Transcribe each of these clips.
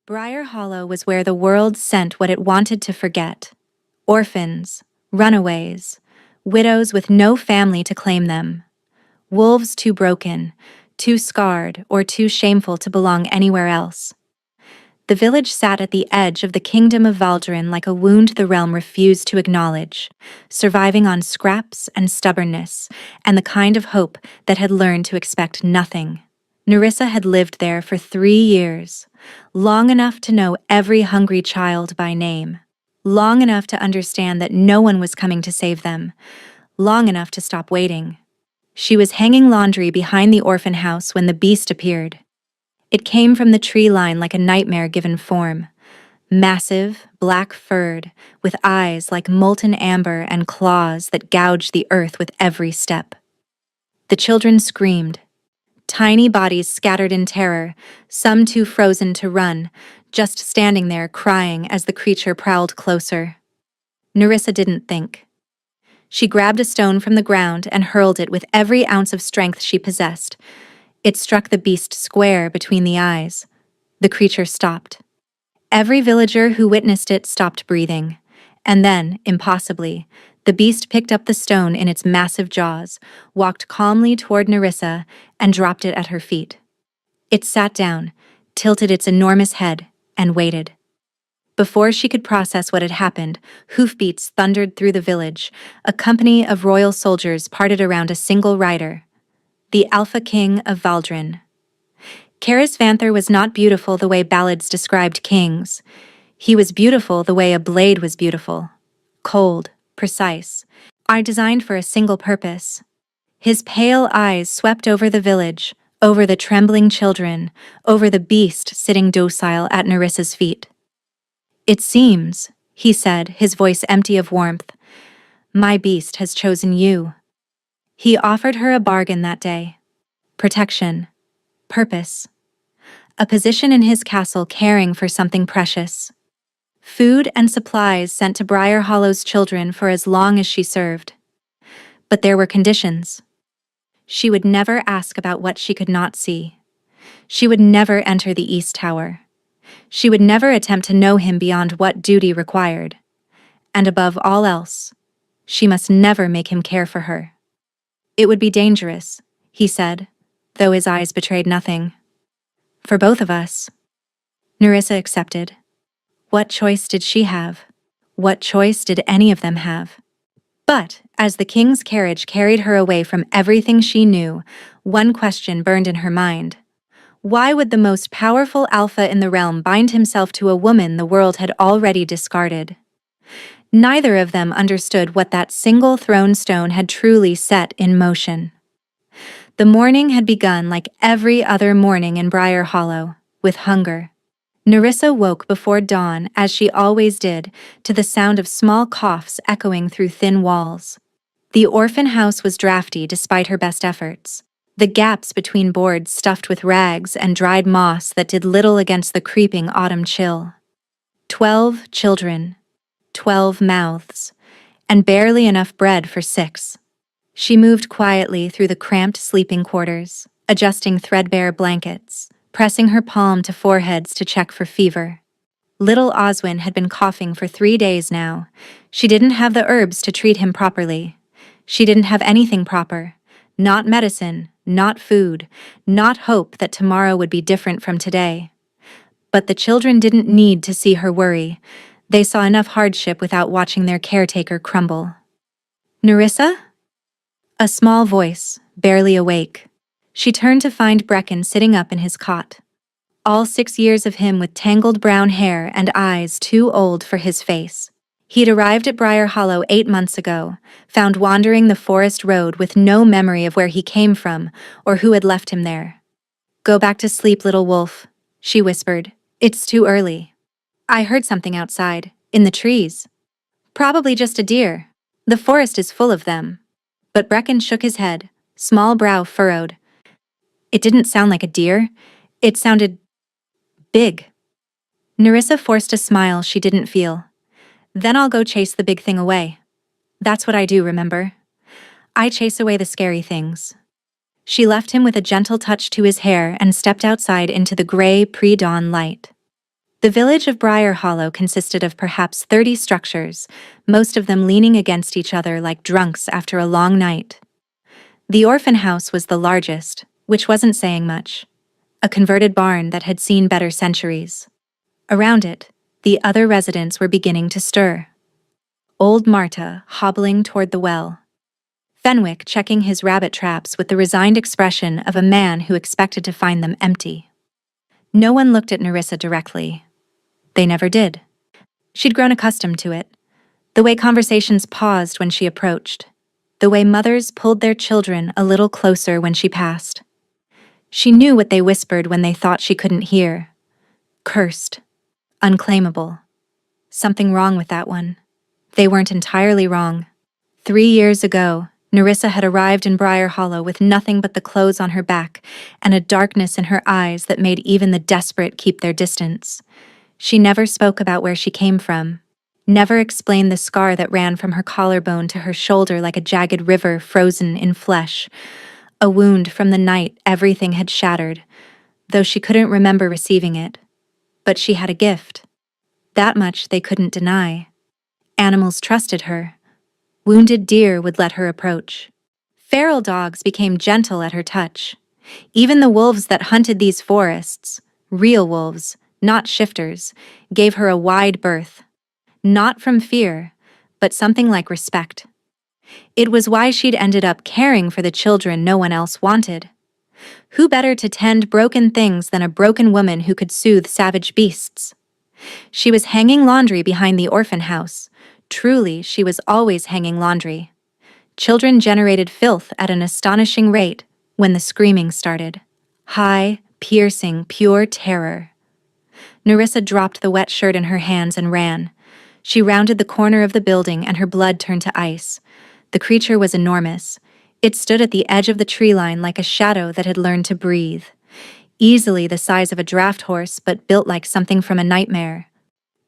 Briar Hollow was where the world sent what it wanted to forget. Orphans, runaways, widows with no family to claim them, wolves too broken, too scarred, or too shameful to belong anywhere else. The village sat at the edge of the kingdom of Valdrin like a wound the realm refused to acknowledge, surviving on scraps and stubbornness, and the kind of hope that had learned to expect nothing. Nerissa had lived there for 3 years, long enough to know every hungry child by name, long enough to understand that no one was coming to save them, long enough to stop waiting. She was hanging laundry behind the orphan house when the beast appeared. It came from the tree line like a nightmare given form. Massive, black-furred, with eyes like molten amber and claws that gouged the earth with every step. The children screamed. Tiny bodies scattered in terror, some too frozen to run, just standing there crying as the creature prowled closer. Nerissa didn't think. She grabbed a stone from the ground and hurled it with every ounce of strength she possessed. It struck the beast square between the eyes. The creature stopped. Every villager who witnessed it stopped breathing. And then, impossibly, the beast picked up the stone in its massive jaws, walked calmly toward Nerissa, and dropped it at her feet. It sat down, tilted its enormous head, and waited. Before she could process what had happened, hoofbeats thundered through the village. A company of royal soldiers parted around a single rider, the Alpha King of Valdrin. Karis Vanther was not beautiful the way ballads described kings. He was beautiful the way a blade was beautiful. Cold, precise, are designed for a single purpose. His pale eyes swept over the village, over the trembling children, over the beast sitting docile at Nerissa's feet. "It seems," he said, his voice empty of warmth, "my beast has chosen you." He offered her a bargain that day. Protection. Purpose. A position in his castle caring for something precious. Food and supplies sent to Briar Hollow's children for as long as she served. But there were conditions. She would never ask about what she could not see. She would never enter the East Tower. She would never attempt to know him beyond what duty required. And above all else, she must never make him care for her. "It would be dangerous," he said, though his eyes betrayed nothing. "For both of us." Nerissa accepted. What choice did she have? What choice did any of them have? But, as the king's carriage carried her away from everything she knew, one question burned in her mind. Why would the most powerful alpha in the realm bind himself to a woman the world had already discarded? Neither of them understood what that single throne stone had truly set in motion. The morning had begun like every other morning in Briar Hollow, with hunger. Nerissa woke before dawn, as she always did, to the sound of small coughs echoing through thin walls. The orphan house was drafty despite her best efforts. The gaps between boards stuffed with rags and dried moss that did little against the creeping autumn chill. 12 children, 12 mouths, and barely enough bread for 6. She moved quietly through the cramped sleeping quarters, adjusting threadbare blankets, pressing her palm to foreheads to check for fever. Little Oswin had been coughing for 3 days now. She didn't have the herbs to treat him properly. She didn't have anything proper. Not medicine, not food, not hope that tomorrow would be different from today. But the children didn't need to see her worry. They saw enough hardship without watching their caretaker crumble. "Nerissa?" A small voice, barely awake. She turned to find Brecken sitting up in his cot. All 6 years of him with tangled brown hair and eyes too old for his face. He'd arrived at Briar Hollow 8 months ago, found wandering the forest road with no memory of where he came from or who had left him there. "Go back to sleep, little wolf," she whispered. "It's too early." "I heard something outside, in the trees." "Probably just a deer. The forest is full of them." But Brecken shook his head, small brow furrowed. "It didn't sound like a deer. It sounded big." Nerissa forced a smile she didn't feel. "Then I'll go chase the big thing away. That's what I do, remember? I chase away the scary things." She left him with a gentle touch to his hair and stepped outside into the gray pre-dawn light. The village of Briar Hollow consisted of perhaps 30 structures, most of them leaning against each other like drunks after a long night. The orphan house was the largest, which wasn't saying much. A converted barn that had seen better centuries. Around it, the other residents were beginning to stir. Old Marta hobbling toward the well. Fenwick checking his rabbit traps with the resigned expression of a man who expected to find them empty. No one looked at Nerissa directly. They never did. She'd grown accustomed to it. The way conversations paused when she approached. The way mothers pulled their children a little closer when she passed. She knew what they whispered when they thought she couldn't hear. Cursed. Unclaimable. Something wrong with that one. They weren't entirely wrong. 3 years ago, Nerissa had arrived in Briar Hollow with nothing but the clothes on her back and a darkness in her eyes that made even the desperate keep their distance. She never spoke about where she came from, never explained the scar that ran from her collarbone to her shoulder like a jagged river frozen in flesh, a wound from the night everything had shattered, though she couldn't remember receiving it. But she had a gift. That much they couldn't deny. Animals trusted her. Wounded deer would let her approach. Feral dogs became gentle at her touch. Even the wolves that hunted these forests, real wolves, not shifters, gave her a wide berth. Not from fear, but something like respect. It was why she'd ended up caring for the children no one else wanted. Who better to tend broken things than a broken woman who could soothe savage beasts? She was hanging laundry behind the orphan house. Truly, she was always hanging laundry. Children generated filth at an astonishing rate when the screaming started. High, piercing, pure terror. Nerissa dropped the wet shirt in her hands and ran. She rounded the corner of the building and her blood turned to ice. The creature was enormous. It stood at the edge of the tree line like a shadow that had learned to breathe. Easily the size of a draft horse, but built like something from a nightmare.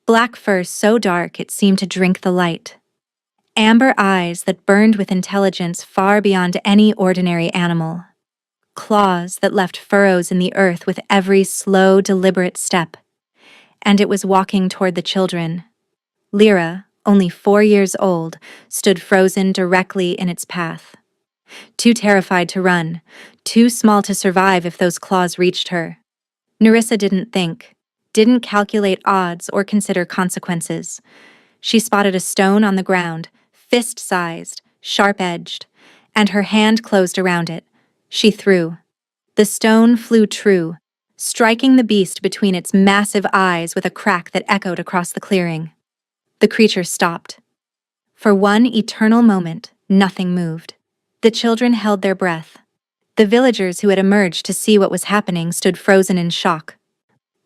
Black fur so dark it seemed to drink the light. Amber eyes that burned with intelligence far beyond any ordinary animal. Claws that left furrows in the earth with every slow, deliberate step. And it was walking toward the children. Lyra, only 4 years old, stood frozen directly in its path. Too terrified to run, too small to survive if those claws reached her. Nerissa didn't think, didn't calculate odds or consider consequences. She spotted a stone on the ground, fist-sized, sharp-edged, and her hand closed around it. She threw. The stone flew true, striking the beast between its massive eyes with a crack that echoed across the clearing. The creature stopped. For one eternal moment, nothing moved. The children held their breath. The villagers who had emerged to see what was happening stood frozen in shock.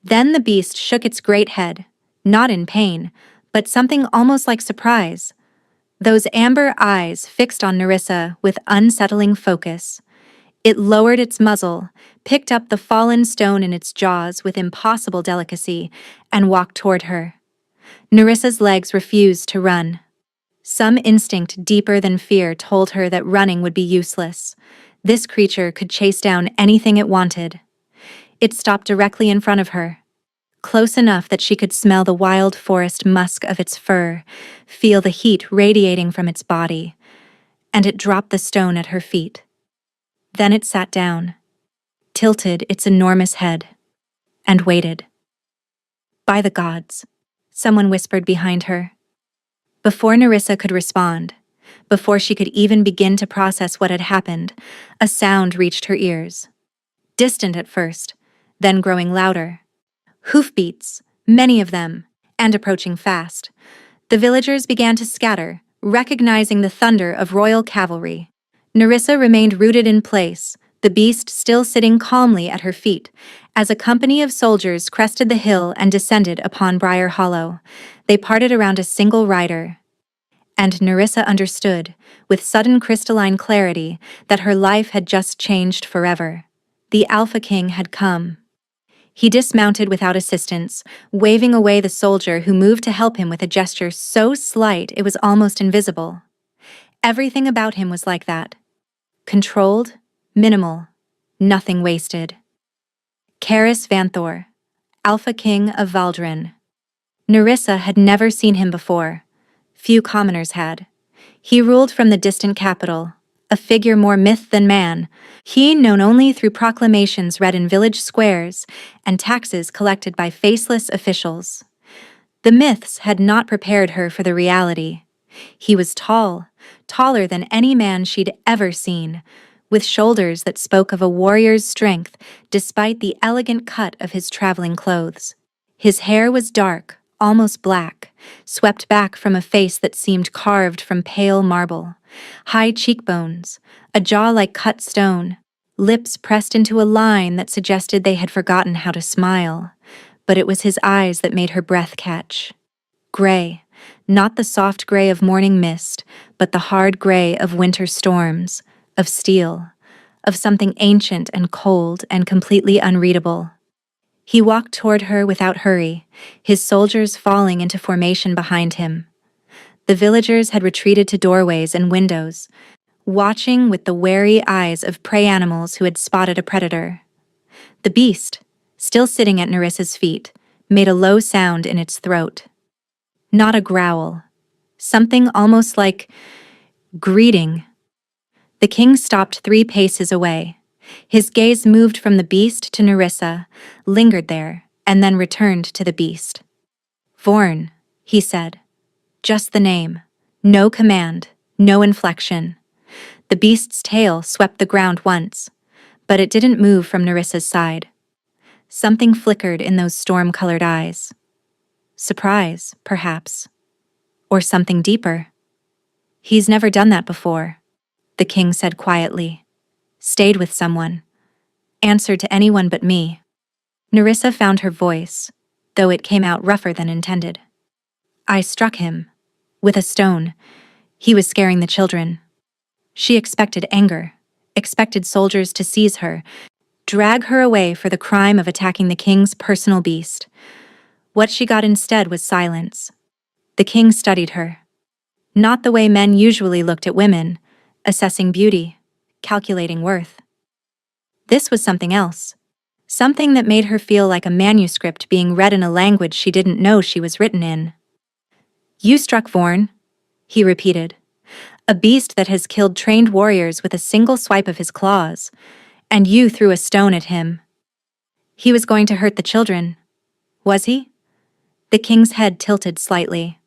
Then the beast shook its great head, not in pain, but something almost like surprise. Those amber eyes fixed on Nerissa with unsettling focus. It lowered its muzzle, picked up the fallen stone in its jaws with impossible delicacy, and walked toward her. Nerissa's legs refused to run. Some instinct deeper than fear told her that running would be useless. This creature could chase down anything it wanted. It stopped directly in front of her, close enough that she could smell the wild forest musk of its fur, feel the heat radiating from its body, and it dropped the stone at her feet. Then it sat down, tilted its enormous head, and waited. By the gods, someone whispered behind her. Before Nerissa could respond, before she could even begin to process what had happened, a sound reached her ears. Distant at first, then growing louder. Hoofbeats, many of them, and approaching fast. The villagers began to scatter, recognizing the thunder of royal cavalry. Nerissa remained rooted in place, the beast still sitting calmly at her feet, as a company of soldiers crested the hill and descended upon Briar Hollow. They parted around a single rider. And Nerissa understood, with sudden crystalline clarity, that her life had just changed forever. The Alpha King had come. He dismounted without assistance, waving away the soldier who moved to help him with a gesture so slight it was almost invisible. Everything about him was like that. Controlled, minimal, nothing wasted. Karis Vanthor, Alpha King of Valdrin. Nerissa had never seen him before. Few commoners had. He ruled from the distant capital, a figure more myth than man, he known only through proclamations read in village squares and taxes collected by faceless officials. The myths had not prepared her for the reality. He was tall, taller than any man she'd ever seen, with shoulders that spoke of a warrior's strength despite the elegant cut of his traveling clothes. His hair was dark, almost black, swept back from a face that seemed carved from pale marble. High cheekbones, a jaw like cut stone, lips pressed into a line that suggested they had forgotten how to smile. But it was his eyes that made her breath catch. Gray, not the soft gray of morning mist, but the hard gray of winter storms, of steel, of something ancient and cold and completely unreadable. He walked toward her without hurry, his soldiers falling into formation behind him. The villagers had retreated to doorways and windows, watching with the wary eyes of prey animals who had spotted a predator. The beast, still sitting at Nerissa's feet, made a low sound in its throat. Not a growl. Something almost like greeting. The king stopped 3 paces away. His gaze moved from the beast to Nerissa, lingered there, and then returned to the beast. Vorn, he said. Just the name. No command, no inflection. The beast's tail swept the ground once, but it didn't move from Nerissa's side. Something flickered in those storm-colored eyes. Surprise, perhaps. Or something deeper. He's never done that before, the king said quietly. Stayed with someone. Answered to anyone but me. Nerissa found her voice, though it came out rougher than intended. I struck him. With a stone. He was scaring the children. She expected anger, expected soldiers to seize her, drag her away for the crime of attacking the king's personal beast. What she got instead was silence. The king studied her. Not the way men usually looked at women, assessing beauty, calculating worth. This was something else. Something that made her feel like a manuscript being read in a language she didn't know she was written in. You struck Vorn, he repeated. A beast that has killed trained warriors with a single swipe of his claws, and you threw a stone at him. He was going to hurt the children. Was he? The king's head tilted slightly.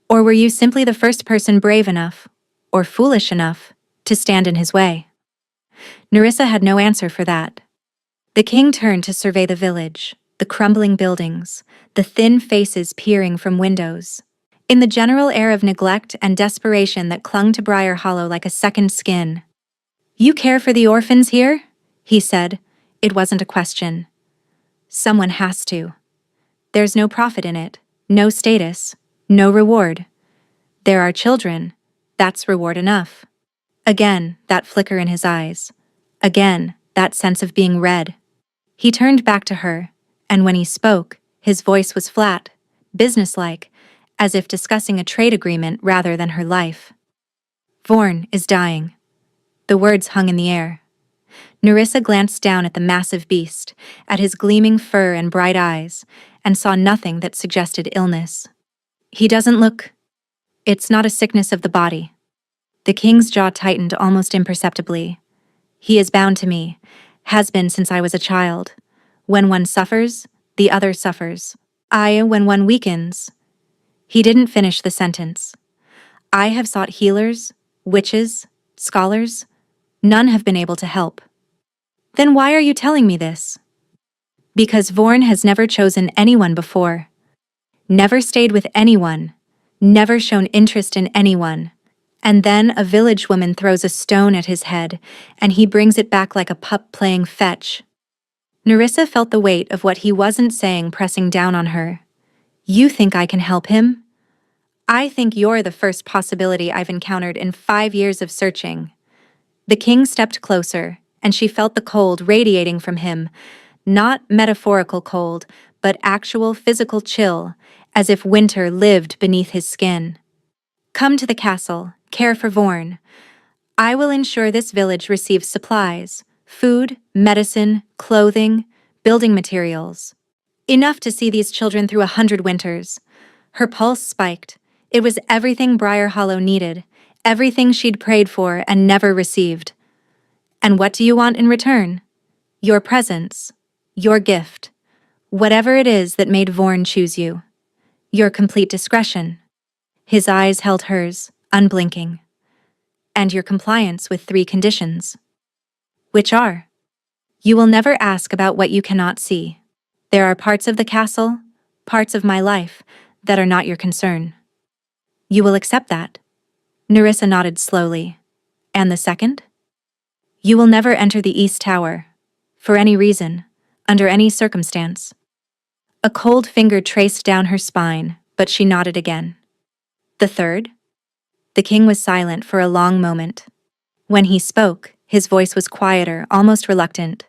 Or were you simply the first person brave enough, or foolish enough, to stand in his way? Nerissa had no answer for that. The king turned to survey the village, the crumbling buildings, the thin faces peering from windows. In the general air of neglect and desperation that clung to Briar Hollow like a second skin. You care for the orphans here? He said. It wasn't a question. Someone has to. There's no profit in it, no status, no reward. There are children. That's reward enough. Again, that flicker in his eyes. Again, that sense of being read. He turned back to her, and when he spoke, his voice was flat, businesslike, as if discussing a trade agreement rather than her life. Vorn is dying. The words hung in the air. Nerissa glanced down at the massive beast, at his gleaming fur and bright eyes, and saw nothing that suggested illness. He doesn't look... It's not a sickness of the body. The king's jaw tightened almost imperceptibly. He is bound to me, has been since I was a child. When one suffers, the other suffers. When one weakens... He didn't finish the sentence. I have sought healers, witches, scholars. None have been able to help. Then why are you telling me this? Because Vorn has never chosen anyone before. Never stayed with anyone. Never shown interest in anyone. And then a village woman throws a stone at his head, and he brings it back like a pup playing fetch. Nerissa felt the weight of what he wasn't saying pressing down on her. You think I can help him? I think you're the first possibility I've encountered in 5 years of searching. The king stepped closer, and she felt the cold radiating from him, not metaphorical cold, but actual physical chill, as if winter lived beneath his skin. Come to the castle, care for Vorn. I will ensure this village receives supplies, food, medicine, clothing, building materials. Enough to see these children through 100 winters. Her pulse spiked. It was everything Briar Hollow needed, everything she'd prayed for and never received. And what do you want in return? Your presence. Your gift. Whatever it is that made Vorn choose you. Your complete discretion. His eyes held hers, unblinking. And your compliance with 3 conditions. Which are: you will never ask about what you cannot see. There are parts of the castle, parts of my life, that are not your concern. You will accept that? Nerissa nodded slowly. And the second? You will never enter the East Tower. For any reason, under any circumstance. A cold finger traced down her spine, but she nodded again. The third? The king was silent for a long moment. When he spoke, his voice was quieter, almost reluctant.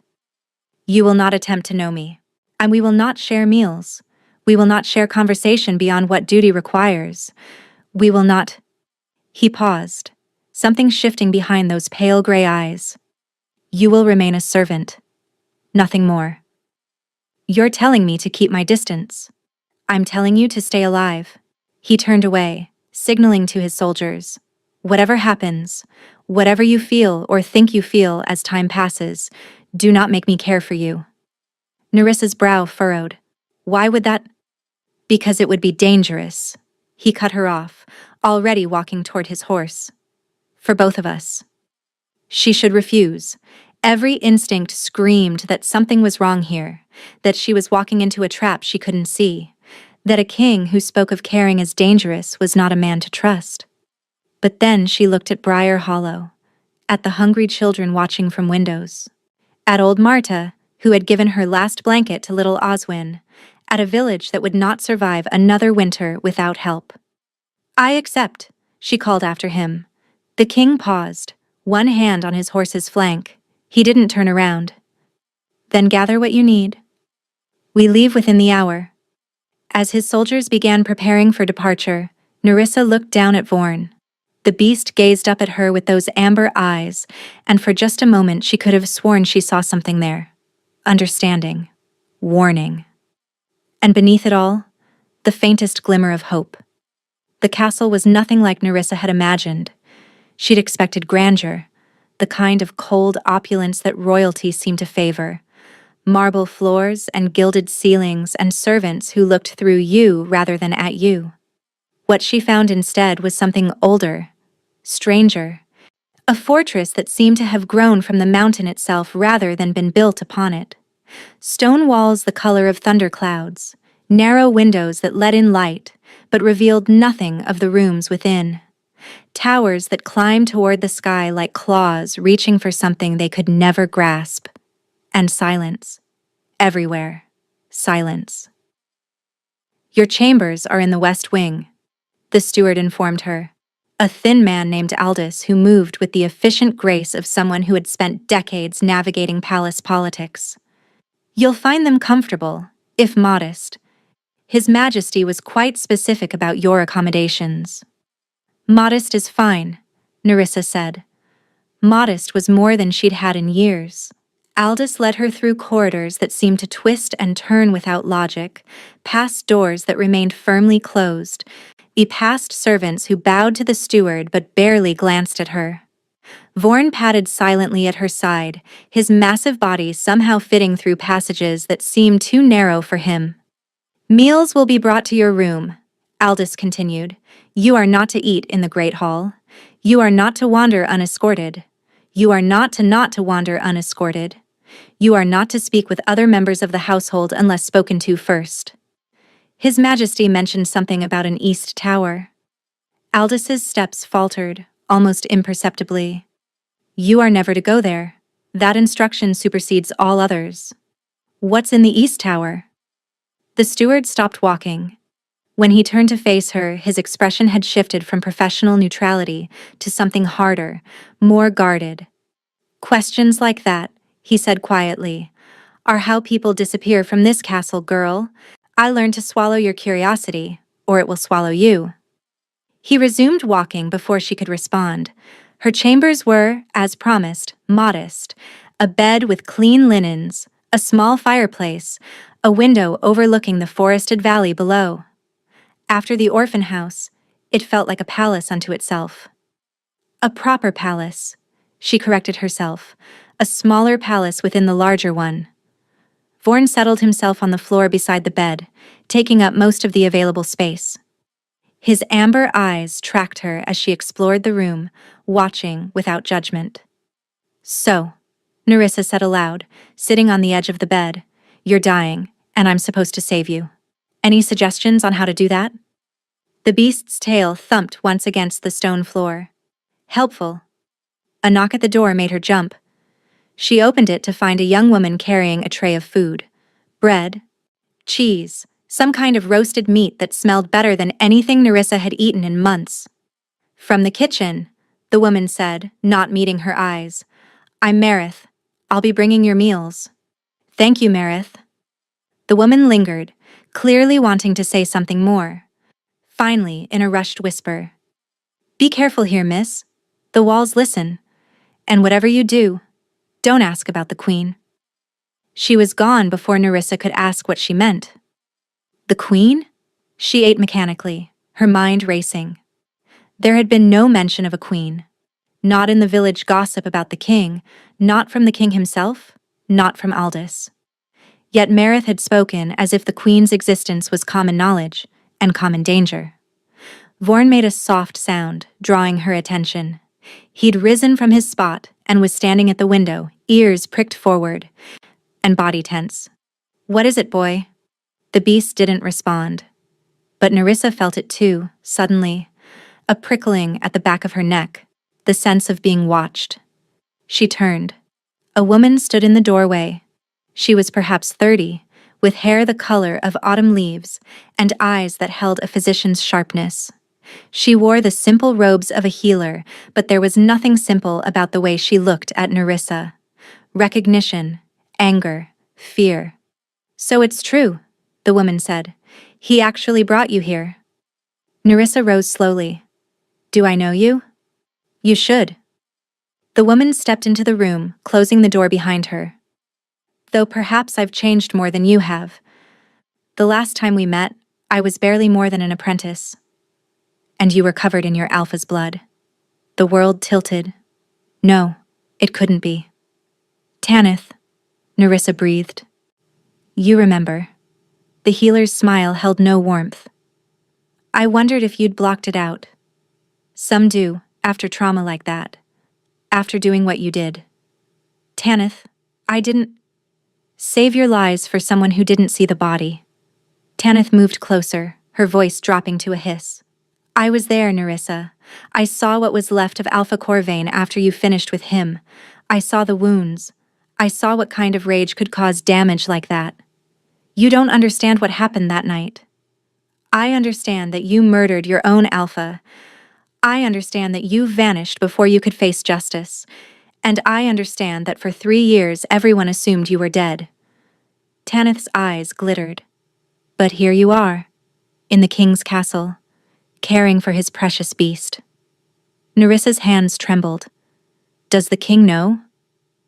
You will not attempt to know me. And we will not share meals. We will not share conversation beyond what duty requires. We will not— He paused, something shifting behind those pale gray eyes. You will remain a servant. Nothing more. You're telling me to keep my distance. I'm telling you to stay alive. He turned away, signaling to his soldiers. Whatever happens, whatever you feel or think you feel as time passes, do not make me care for you. Nerissa's brow furrowed. Why would that? Because it would be dangerous. He cut her off, already walking toward his horse. For both of us. She should refuse. Every instinct screamed that something was wrong here, that she was walking into a trap she couldn't see, that a king who spoke of caring as dangerous was not a man to trust. But then she looked at Briar Hollow, at the hungry children watching from windows, at old Marta, who had given her last blanket to little Oswin, at a village that would not survive another winter without help. I accept, she called after him. The king paused, one hand on his horse's flank. He didn't turn around. Then gather what you need. We leave within the hour. As his soldiers began preparing for departure, Nerissa looked down at Vorn. The beast gazed up at her with those amber eyes, and for just a moment she could have sworn she saw something there. Understanding. Warning. And beneath it all, the faintest glimmer of hope. The castle was nothing like Nerissa had imagined. She'd expected grandeur, the kind of cold opulence that royalty seemed to favor. Marble floors and gilded ceilings and servants who looked through you rather than at you. What she found instead was something older, stranger, a fortress that seemed to have grown from the mountain itself rather than been built upon it. Stone walls the color of thunderclouds, narrow windows that let in light, but revealed nothing of the rooms within. Towers that climbed toward the sky like claws reaching for something they could never grasp. And silence. Everywhere. Silence. Your chambers are in the west wing, the steward informed her. A thin man named Aldous who moved with the efficient grace of someone who had spent decades navigating palace politics. You'll find them comfortable, if modest. His Majesty was quite specific about your accommodations. Modest is fine, Nerissa said. Modest was more than she'd had in years. Aldous led her through corridors that seemed to twist and turn without logic, past doors that remained firmly closed, past servants who bowed to the steward but barely glanced at her. Vorn padded silently at her side, his massive body somehow fitting through passages that seemed too narrow for him. Meals will be brought to your room, Aldous continued. You are not to eat in the Great Hall. You are not to wander unescorted. You are not to wander unescorted. You are not to speak with other members of the household unless spoken to first. His Majesty mentioned something about an east tower. Aldous' steps faltered, almost imperceptibly. You are never to go there. That instruction supersedes all others. What's in the east tower? The steward stopped walking. When he turned to face her, his expression had shifted from professional neutrality to something harder, more guarded. Questions like that, he said quietly, are how people disappear from this castle, girl. I learned to swallow your curiosity, or it will swallow you. He resumed walking before she could respond. Her chambers were, as promised, modest. A bed with clean linens, a small fireplace, a window overlooking the forested valley below. After the orphan house, it felt like a palace unto itself. A proper palace, she corrected herself, a smaller palace within the larger one. Vorn settled himself on the floor beside the bed, taking up most of the available space. His amber eyes tracked her as she explored the room, watching without judgment. "So," Nerissa said aloud, sitting on the edge of the bed, "you're dying, and I'm supposed to save you. Any suggestions on how to do that?" The beast's tail thumped once against the stone floor. "Helpful." A knock at the door made her jump. She opened it to find a young woman carrying a tray of food. Bread, cheese, some kind of roasted meat that smelled better than anything Nerissa had eaten in months. "From the kitchen," the woman said, not meeting her eyes. "I'm Marith. I'll be bringing your meals." "Thank you, Marith." The woman lingered, clearly wanting to say something more. Finally, in a rushed whisper, "Be careful here, miss. The walls listen. And whatever you do, don't ask about the queen." She was gone before Nerissa could ask what she meant. The queen? She ate mechanically, her mind racing. There had been no mention of a queen. Not in the village gossip about the king, not from the king himself, not from Aldous. Yet Marith had spoken as if the queen's existence was common knowledge and common danger. Vorn made a soft sound, drawing her attention. He'd risen from his spot and was standing at the window, ears pricked forward, and body tense. "What is it, boy?" The beast didn't respond. But Nerissa felt it too, suddenly. A prickling at the back of her neck, the sense of being watched. She turned. A woman stood in the doorway. She was perhaps 30, with hair the color of autumn leaves and eyes that held a physician's sharpness. She wore the simple robes of a healer, but there was nothing simple about the way she looked at Nerissa. Recognition, anger, fear. "So it's true," the woman said. "He actually brought you here." Nerissa rose slowly. "Do I know you?" "You should." The woman stepped into the room, closing the door behind her. "Though perhaps I've changed more than you have. The last time we met, I was barely more than an apprentice. And you were covered in your alpha's blood." The world tilted. No, it couldn't be. "Tanith," Nerissa breathed. "You remember." The healer's smile held no warmth. "I wondered if you'd blocked it out. Some do, after trauma like that. After doing what you did." "Tanith, I didn't—" "Save your lies for someone who didn't see the body." Tanith moved closer, her voice dropping to a hiss. "I was there, Nerissa. I saw what was left of Alpha Corvain after you finished with him. I saw the wounds. I saw what kind of rage could cause damage like that. You don't understand what happened that night. I understand that you murdered your own Alpha. I understand that you vanished before you could face justice. And I understand that for 3 years everyone assumed you were dead." Tanith's eyes glittered. "But here you are, in the king's castle, caring for his precious beast." Nerissa's hands trembled. "Does the king know?"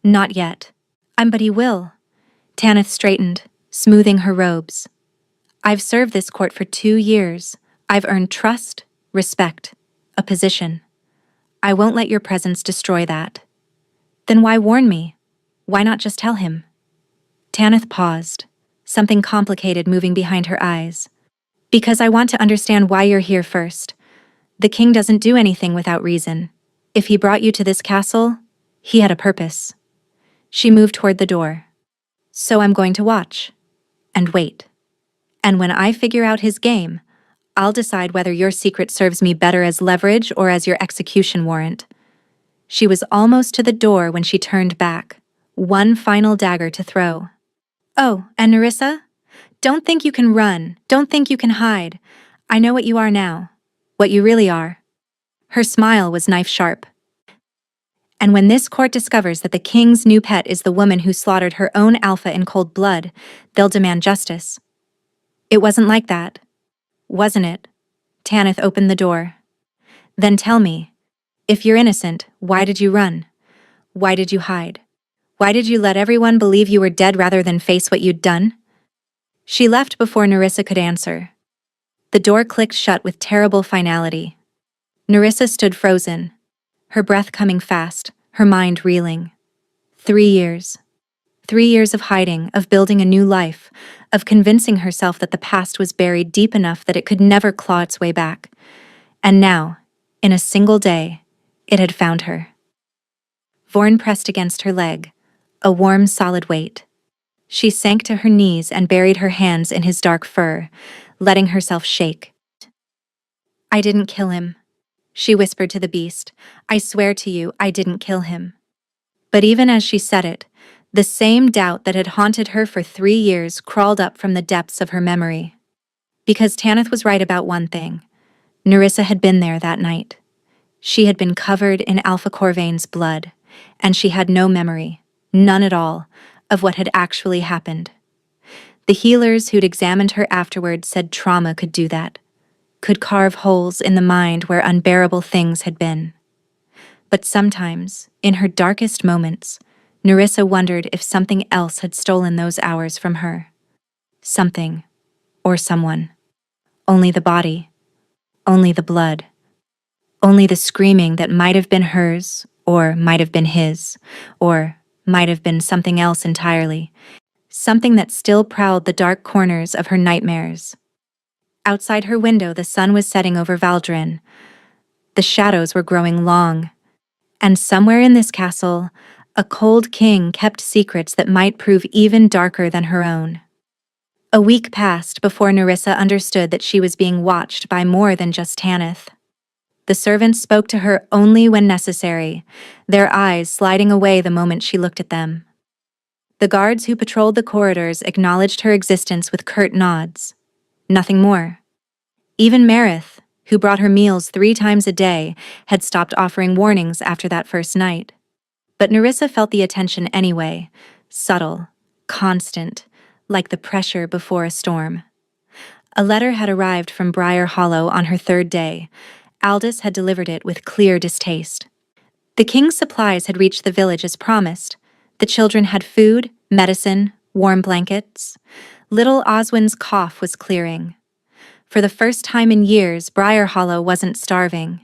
"Not yet. But he will." Tanith straightened, smoothing her robes. "I've served this court for 2 years. I've earned trust, respect, a position. I won't let your presence destroy that." "Then why warn me? Why not just tell him?" Tanith paused, something complicated moving behind her eyes. "Because I want to understand why you're here first. The king doesn't do anything without reason. If he brought you to this castle, he had a purpose." She moved toward the door. "So I'm going to watch. And wait. And when I figure out his game, I'll decide whether your secret serves me better as leverage or as your execution warrant." She was almost to the door when she turned back, one final dagger to throw. "Oh, and Nerissa? Don't think you can run, don't think you can hide. I know what you are now, what you really are." Her smile was knife-sharp. "And when this court discovers that the king's new pet is the woman who slaughtered her own Alpha in cold blood, they'll demand justice." "It wasn't like that." "Wasn't it?" Tanith opened the door. "Then tell me, if you're innocent, why did you run? Why did you hide? Why did you let everyone believe you were dead rather than face what you'd done?" She left before Nerissa could answer. The door clicked shut with terrible finality. Nerissa stood frozen, her breath coming fast, her mind reeling. 3 years. 3 years of hiding, of building a new life, of convincing herself that the past was buried deep enough that it could never claw its way back. And now, in a single day, it had found her. Vorn pressed against her leg, a warm, solid weight. She sank to her knees and buried her hands in his dark fur, letting herself shake. "I didn't kill him," she whispered to the beast. "I swear to you, I didn't kill him." But even as she said it, the same doubt that had haunted her for 3 years crawled up from the depths of her memory. Because Tanith was right about one thing. Nerissa had been there that night. She had been covered in Alpha Corvain's blood, and she had no memory, none at all, of what had actually happened. The healers who'd examined her afterward said trauma could do that, could carve holes in the mind where unbearable things had been. But sometimes, in her darkest moments, Nerissa wondered if something else had stolen those hours from her. Something, or someone. Only the body. Only the blood. Only the screaming that might have been hers, or might have been his, or might have been something else entirely. Something that still prowled the dark corners of her nightmares. Outside her window, the sun was setting over Valdrin. The shadows were growing long. And somewhere in this castle, a cold king kept secrets that might prove even darker than her own. A week passed before Nerissa understood that she was being watched by more than just Tanith. The servants spoke to her only when necessary, their eyes sliding away the moment she looked at them. The guards who patrolled the corridors acknowledged her existence with curt nods. Nothing more. Even Marith, who brought her meals 3 times a day, had stopped offering warnings after that first night. But Nerissa felt the attention anyway, subtle, constant, like the pressure before a storm. A letter had arrived from Briar Hollow on her 3rd day. Aldous had delivered it with clear distaste. The king's supplies had reached the village as promised. The children had food, medicine, warm blankets. Little Oswin's cough was clearing. For the first time in years, Briar Hollow wasn't starving.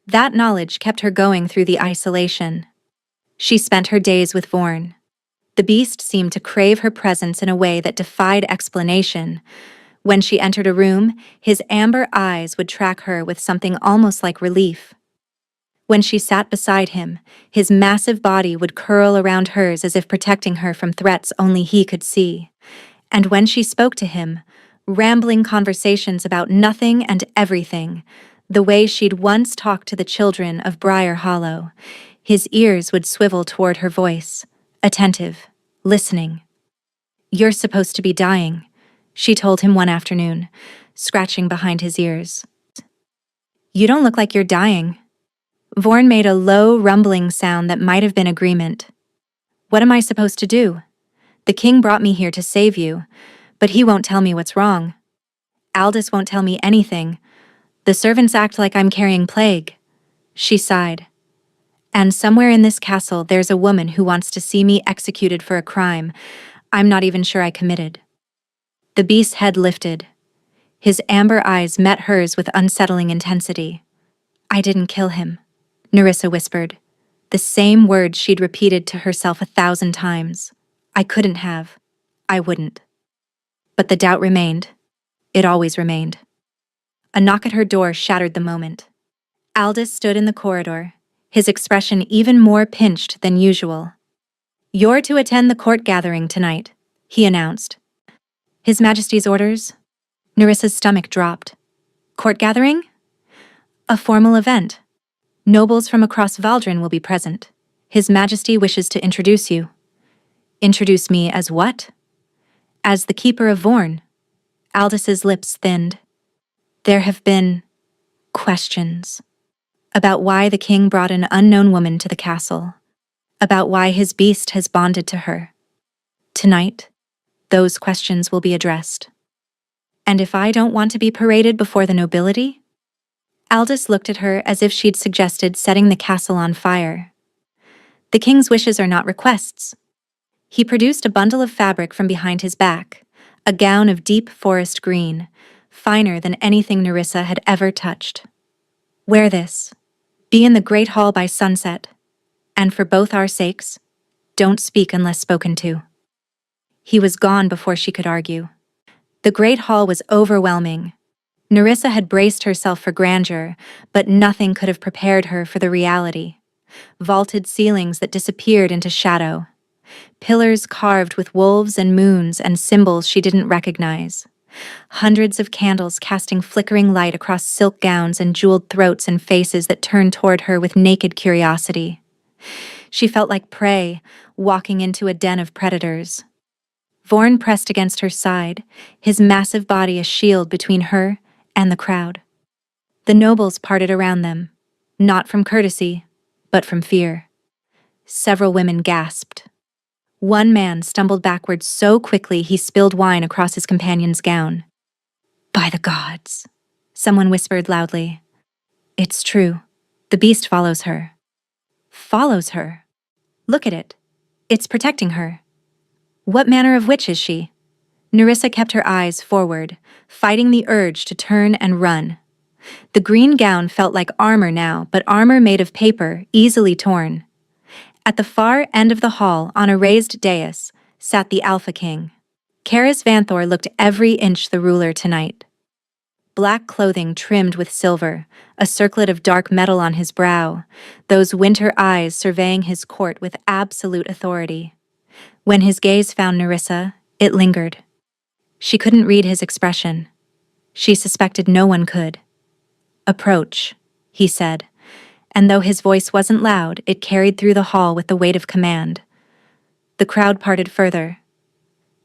That knowledge kept her going through the isolation. She spent her days with Vorn. The beast seemed to crave her presence in a way that defied explanation. When she entered a room, his amber eyes would track her with something almost like relief. When she sat beside him, his massive body would curl around hers as if protecting her from threats only he could see. And when she spoke to him, rambling conversations about nothing and everything, the way she'd once talked to the children of Briar Hollow, his ears would swivel toward her voice, attentive, listening. "You're supposed to be dying," she told him one afternoon, scratching behind his ears. "You don't look like you're dying." Vorn made a low, rumbling sound that might have been agreement. "What am I supposed to do? The king brought me here to save you, but he won't tell me what's wrong. Aldous won't tell me anything. The servants act like I'm carrying plague." She sighed. "And somewhere in this castle there's a woman who wants to see me executed for a crime I'm not even sure I committed." The beast's head lifted. His amber eyes met hers with unsettling intensity. "I didn't kill him," Nerissa whispered, the same words she'd repeated to herself 1,000 times. "I couldn't have. I wouldn't." But the doubt remained. It always remained. A knock at her door shattered the moment. Aldous stood in the corridor, his expression even more pinched than usual. "You're to attend the court gathering tonight," he announced. "His Majesty's orders?" Nerissa's stomach dropped. "Court gathering?" "A formal event. Nobles from across Valdrin will be present. His Majesty wishes to introduce you." "Introduce me as what?" "As the Keeper of Vorn." Aldous' lips thinned. "There have been questions about why the king brought an unknown woman to the castle, about why his beast has bonded to her. Tonight, those questions will be addressed. And if I don't want to be paraded before the nobility?" Aldous looked at her as if she'd suggested setting the castle on fire. "The king's wishes are not requests." He produced a bundle of fabric from behind his back, a gown of deep forest green, finer than anything Nerissa had ever touched. Wear this. Be in the great hall by sunset. And for both our sakes, don't speak unless spoken to. He was gone before she could argue. The great hall was overwhelming. Nerissa had braced herself for grandeur, but nothing could have prepared her for the reality. Vaulted ceilings that disappeared into shadow. Pillars carved with wolves and moons and symbols she didn't recognize. Hundreds of candles casting flickering light across silk gowns and jeweled throats and faces that turned toward her with naked curiosity. She felt like prey, walking into a den of predators. Vorn pressed against her side, his massive body a shield between her and the crowd. The nobles parted around them, not from courtesy, but from fear. Several women gasped. One man stumbled backwards so quickly he spilled wine across his companion's gown. "By the gods," someone whispered loudly. "It's true. The beast follows her." Follows her? Look at it. It's protecting her. What manner of witch is she? Nerissa kept her eyes forward, fighting the urge to turn and run. The green gown felt like armor now, but armor made of paper, easily torn. At the far end of the hall, on a raised dais, sat the Alpha King. Karis Vanthor looked every inch the ruler tonight. Black clothing trimmed with silver, a circlet of dark metal on his brow, those winter eyes surveying his court with absolute authority. When his gaze found Nerissa, it lingered. She couldn't read his expression. She suspected no one could. "Approach," he said, and though his voice wasn't loud, it carried through the hall with the weight of command. The crowd parted further.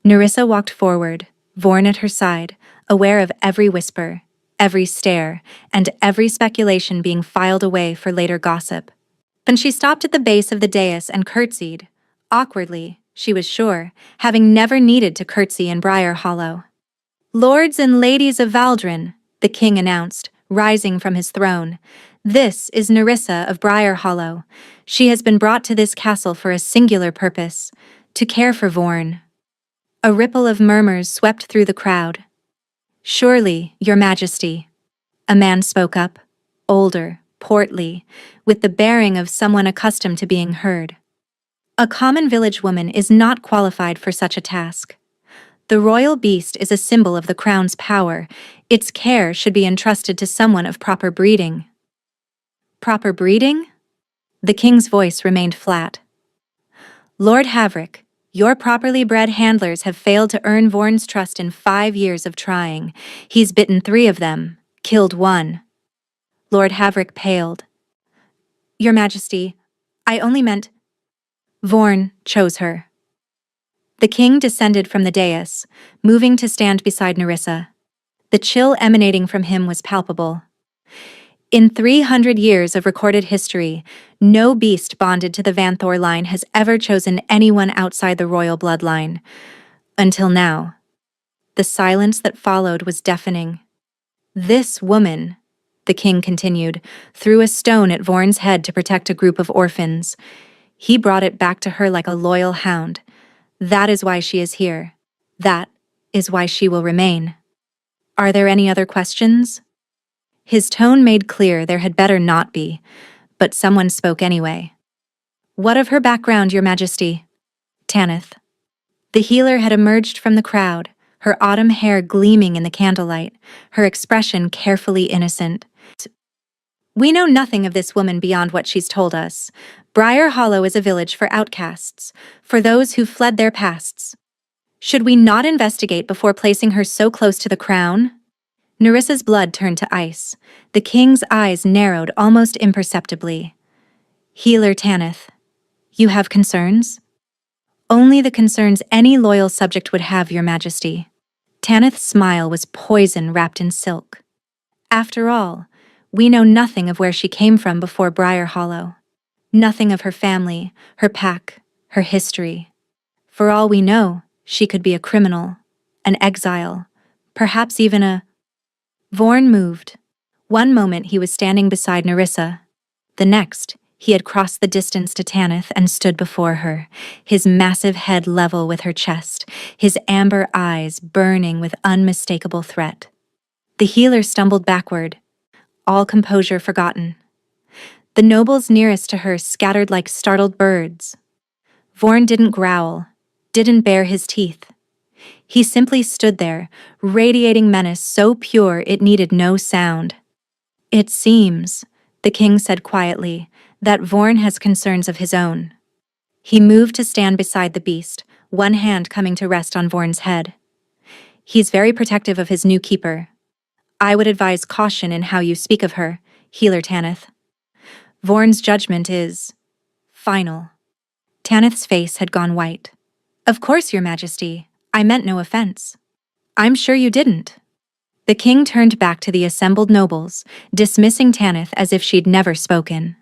Nerissa walked forward, Vorn at her side, aware of every whisper, every stare, and every speculation being filed away for later gossip. Then she stopped at the base of the dais and curtsied, awkwardly, she was sure, having never needed to curtsy in Briar Hollow. "Lords and ladies of Valdrin," the king announced, rising from his throne. "This is Nerissa of Briar Hollow. She has been brought to this castle for a singular purpose, to care for Vorn." A ripple of murmurs swept through the crowd. "Surely, Your Majesty," a man spoke up, older, portly, with the bearing of someone accustomed to being heard. "A common village woman is not qualified for such a task. The royal beast is a symbol of the crown's power. Its care should be entrusted to someone of proper breeding." "Proper breeding?" The king's voice remained flat. "Lord Havric, your properly bred handlers have failed to earn Vorn's trust in 5 years of trying. He's bitten 3 of them, killed 1. Lord Havric paled. "Your Majesty, I only meant—" Vorn chose her. The king descended from the dais, moving to stand beside Nerissa. The chill emanating from him was palpable. In 300 years of recorded history, no beast bonded to the Vanthor line has ever chosen anyone outside the royal bloodline. Until now. The silence that followed was deafening. "This woman," the king continued, threw a stone at Vorn's head to protect a group of orphans. He brought it back to her like a loyal hound. That is why she is here. That is why she will remain. Are there any other questions? His tone made clear there had better not be, but someone spoke anyway. "What of her background, Your Majesty?" Tanith. The healer had emerged from the crowd, her autumn hair gleaming in the candlelight, her expression carefully innocent. "We know nothing of this woman beyond what she's told us. Briar Hollow is a village for outcasts, for those who fled their pasts. Should we not investigate before placing her so close to the crown?" Nerissa's blood turned to ice. The king's eyes narrowed almost imperceptibly. "Healer Tanith, you have concerns?" "Only the concerns any loyal subject would have, Your Majesty." Tanith's smile was poison wrapped in silk. "After all, we know nothing of where she came from before Briar Hollow. Nothing of her family, her pack, her history. For all we know, she could be a criminal, an exile, perhaps even a—" Vorn moved. One moment he was standing beside Nerissa. The next, He had crossed the distance to Tanith and stood before her, his massive head level with her chest, his amber eyes burning with unmistakable threat. The healer stumbled backward, all composure forgotten. The nobles nearest to her scattered like startled birds. Vorn didn't growl, didn't bare his teeth. He simply stood there, radiating menace so pure it needed no sound. "It seems," the king said quietly, "that Vorn has concerns of his own." He moved to stand beside the beast, one hand coming to rest on Vorn's head. "He's very protective of his new keeper. I would advise caution in how you speak of her, Healer Tanith. Vorn's judgment is final." Tanith's face had gone white. "Of course, Your Majesty. I meant no offense." "I'm sure you didn't." The king turned back to the assembled nobles, dismissing Tanith as if she'd never spoken.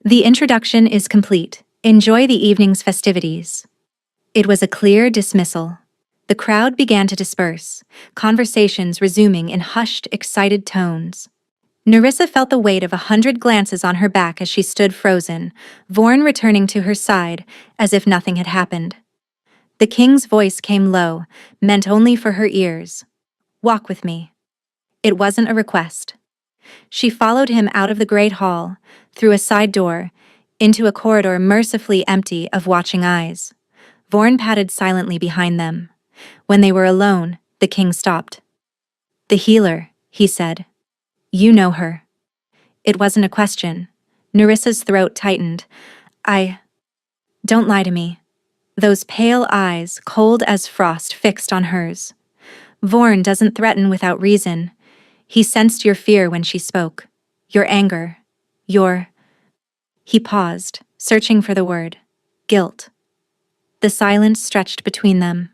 "The introduction is complete. Enjoy the evening's festivities." It was a clear dismissal. The crowd began to disperse, conversations resuming in hushed, excited tones. Nerissa felt the weight of 100 glances on her back as she stood frozen, Vorn returning to her side as if nothing had happened. The king's voice came low, meant only for her ears. "Walk with me." It wasn't a request. She followed him out of the great hall, through a side door, into a corridor mercifully empty of watching eyes. Vorn padded silently behind them. When they were alone, the king stopped. "The healer," he said. "You know her." It wasn't a question. Nerissa's throat tightened. Don't lie to me." Those pale eyes, cold as frost, fixed on hers. "Vorn doesn't threaten without reason. He sensed your fear when she spoke. Your anger. Your—" He paused, searching for the word. "Guilt." The silence stretched between them.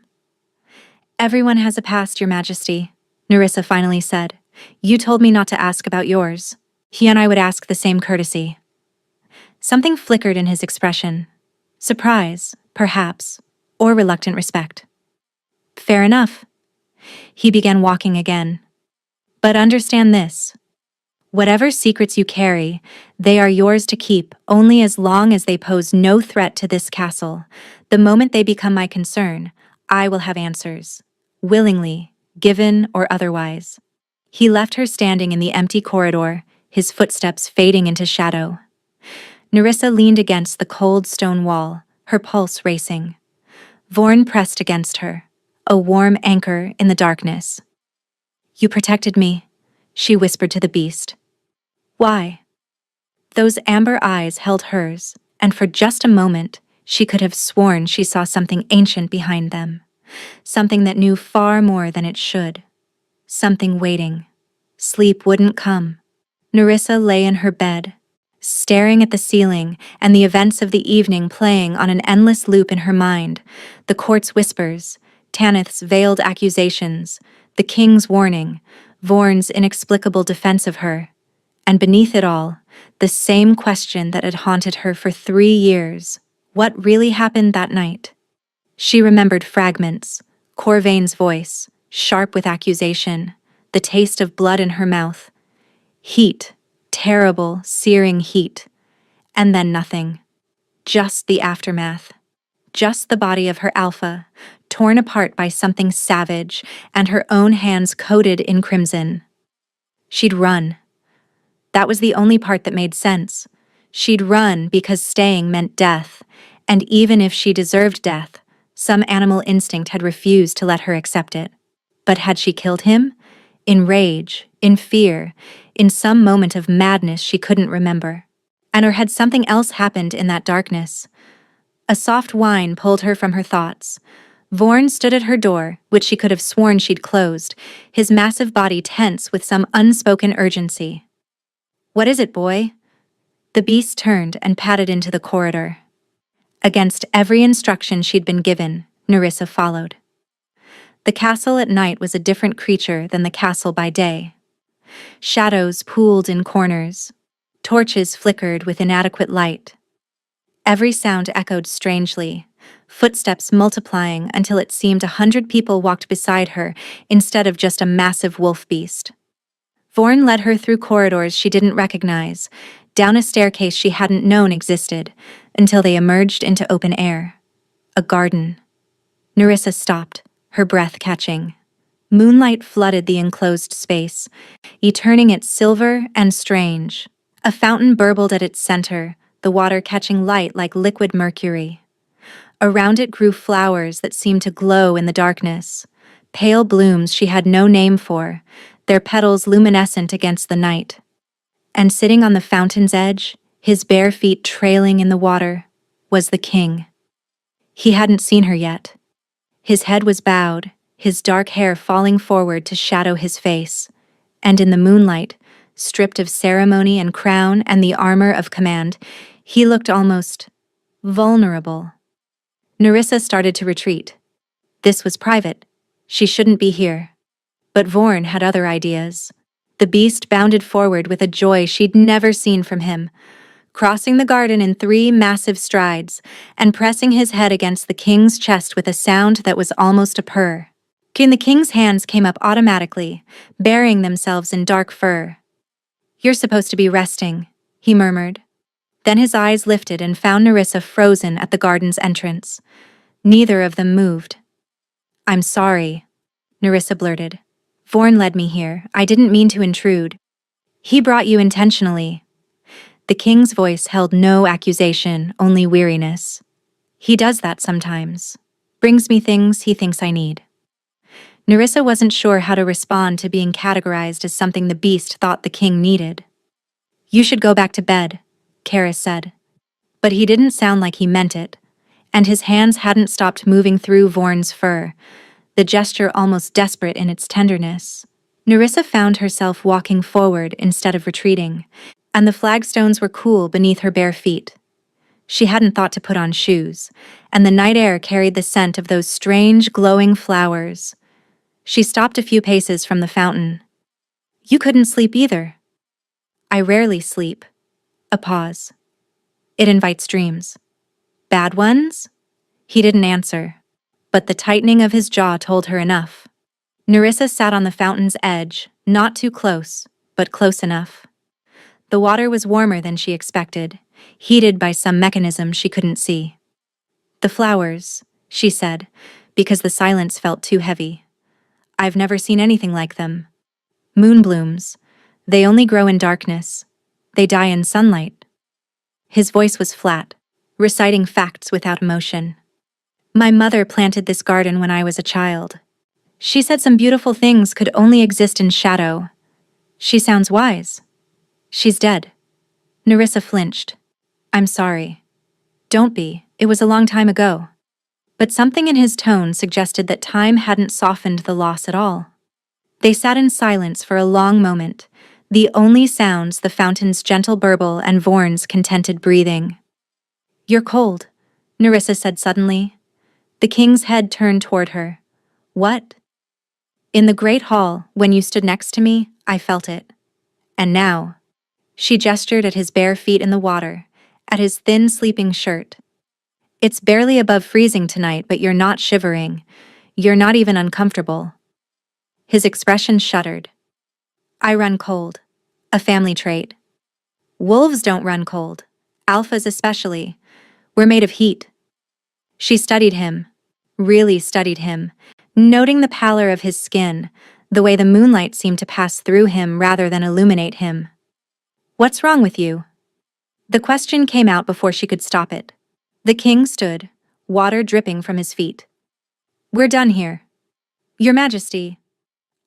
"Everyone has a past, Your Majesty," Nerissa finally said. "You told me not to ask about yours. He and I would ask the same courtesy." Something flickered in his expression. Surprise, perhaps, or reluctant respect. "Fair enough." He began walking again. "But understand this. Whatever secrets you carry, they are yours to keep only as long as they pose no threat to this castle. The moment they become my concern, I will have answers. Willingly, given or otherwise." He left her standing in the empty corridor, his footsteps fading into shadow. Nerissa leaned against the cold stone wall, her pulse racing. Vorn pressed against her, a warm anchor in the darkness. "You protected me," she whispered to the beast. "Why?" Those amber eyes held hers, and for just a moment, she could have sworn she saw something ancient behind them. Something that knew far more than it should. Something waiting. Sleep wouldn't come. Nerissa lay in her bed, staring at the ceiling and the events of the evening playing on an endless loop in her mind. The court's whispers, Tanith's veiled accusations, the king's warning, Vorn's inexplicable defense of her. And beneath it all, the same question that had haunted her for 3 years. What really happened that night? She remembered fragments, Corvain's voice, sharp with accusation, the taste of blood in her mouth. Heat, terrible, searing heat. And then nothing. Just the aftermath. Just the body of her alpha, torn apart by something savage, and her own hands coated in crimson. She'd run. That was the only part that made sense. She'd run because staying meant death, and even if she deserved death, some animal instinct had refused to let her accept it. But had she killed him? In rage, in fear, in some moment of madness she couldn't remember. Or had something else happened in that darkness? A soft whine pulled her from her thoughts. Vorn stood at her door, which she could have sworn she'd closed, his massive body tense with some unspoken urgency. "What is it, boy?" The beast turned and padded into the corridor. Against every instruction she'd been given, Nerissa followed. The castle at night was a different creature than the castle by day. Shadows pooled in corners. Torches flickered with inadequate light. Every sound echoed strangely, footsteps multiplying until it seemed 100 people walked beside her instead of just a massive wolf beast. Vorn led her through corridors she didn't recognize, down a staircase she hadn't known existed, until they emerged into open air. A garden. Nerissa stopped, her breath catching. Moonlight flooded the enclosed space, turning it silver and strange. A fountain burbled at its center, the water catching light like liquid mercury. Around it grew flowers that seemed to glow in the darkness, pale blooms she had no name for, their petals luminescent against the night. And sitting on the fountain's edge, his bare feet trailing in the water, was the king. He hadn't seen her yet. His head was bowed, his dark hair falling forward to shadow his face, and in the moonlight, stripped of ceremony and crown and the armor of command, he looked almost vulnerable. Nerissa started to retreat. This was private. She shouldn't be here. But Vorn had other ideas. The beast bounded forward with a joy she'd never seen from him, crossing the garden in 3 massive strides and pressing his head against the king's chest with a sound that was almost a purr. The king's hands came up automatically, burying themselves in dark fur. "You're supposed to be resting," he murmured. Then his eyes lifted and found Nerissa frozen at the garden's entrance. Neither of them moved. "I'm sorry," Nerissa blurted. "Vorn led me here. I didn't mean to intrude. He brought you intentionally." The king's voice held no accusation, only weariness. "He does that sometimes. Brings me things he thinks I need." Nerissa wasn't sure how to respond to being categorized as something the beast thought the king needed. "You should go back to bed," Karis said. But he didn't sound like he meant it, and his hands hadn't stopped moving through Vorn's fur, the gesture almost desperate in its tenderness. Nerissa found herself walking forward instead of retreating, and the flagstones were cool beneath her bare feet. She hadn't thought to put on shoes, and the night air carried the scent of those strange, glowing flowers. She stopped a few paces from the fountain. "You couldn't sleep either." "I rarely sleep." A pause. "It invites dreams." "Bad ones?" He didn't answer, but the tightening of his jaw told her enough. Nerissa sat on the fountain's edge, not too close, but close enough. The water was warmer than she expected, heated by some mechanism she couldn't see. "The flowers," she said, because the silence felt too heavy. "I've never seen anything like them. Moonblooms. They only grow in darkness. They die in sunlight." His voice was flat, reciting facts without emotion. "My mother planted this garden when I was a child. She said some beautiful things could only exist in shadow. She sounds wise. She's dead." Nerissa flinched. "I'm sorry." "Don't be. It was a long time ago." But something in his tone suggested that time hadn't softened the loss at all. They sat in silence for a long moment, the only sounds the fountain's gentle burble and Vorn's contented breathing. "You're cold," Nerissa said suddenly. The king's head turned toward her. "What?" "In the great hall, when you stood next to me, I felt it. And now." She gestured at his bare feet in the water, at his thin sleeping shirt. "It's barely above freezing tonight, but you're not shivering. You're not even uncomfortable." His expression shuddered. "I run cold. A family trait. Wolves don't run cold. Alphas especially. We're made of heat." She studied him, really studied him, noting the pallor of his skin, the way the moonlight seemed to pass through him rather than illuminate him. "What's wrong with you?" The question came out before she could stop it. The king stood, water dripping from his feet. "We're done here." "Your Majesty."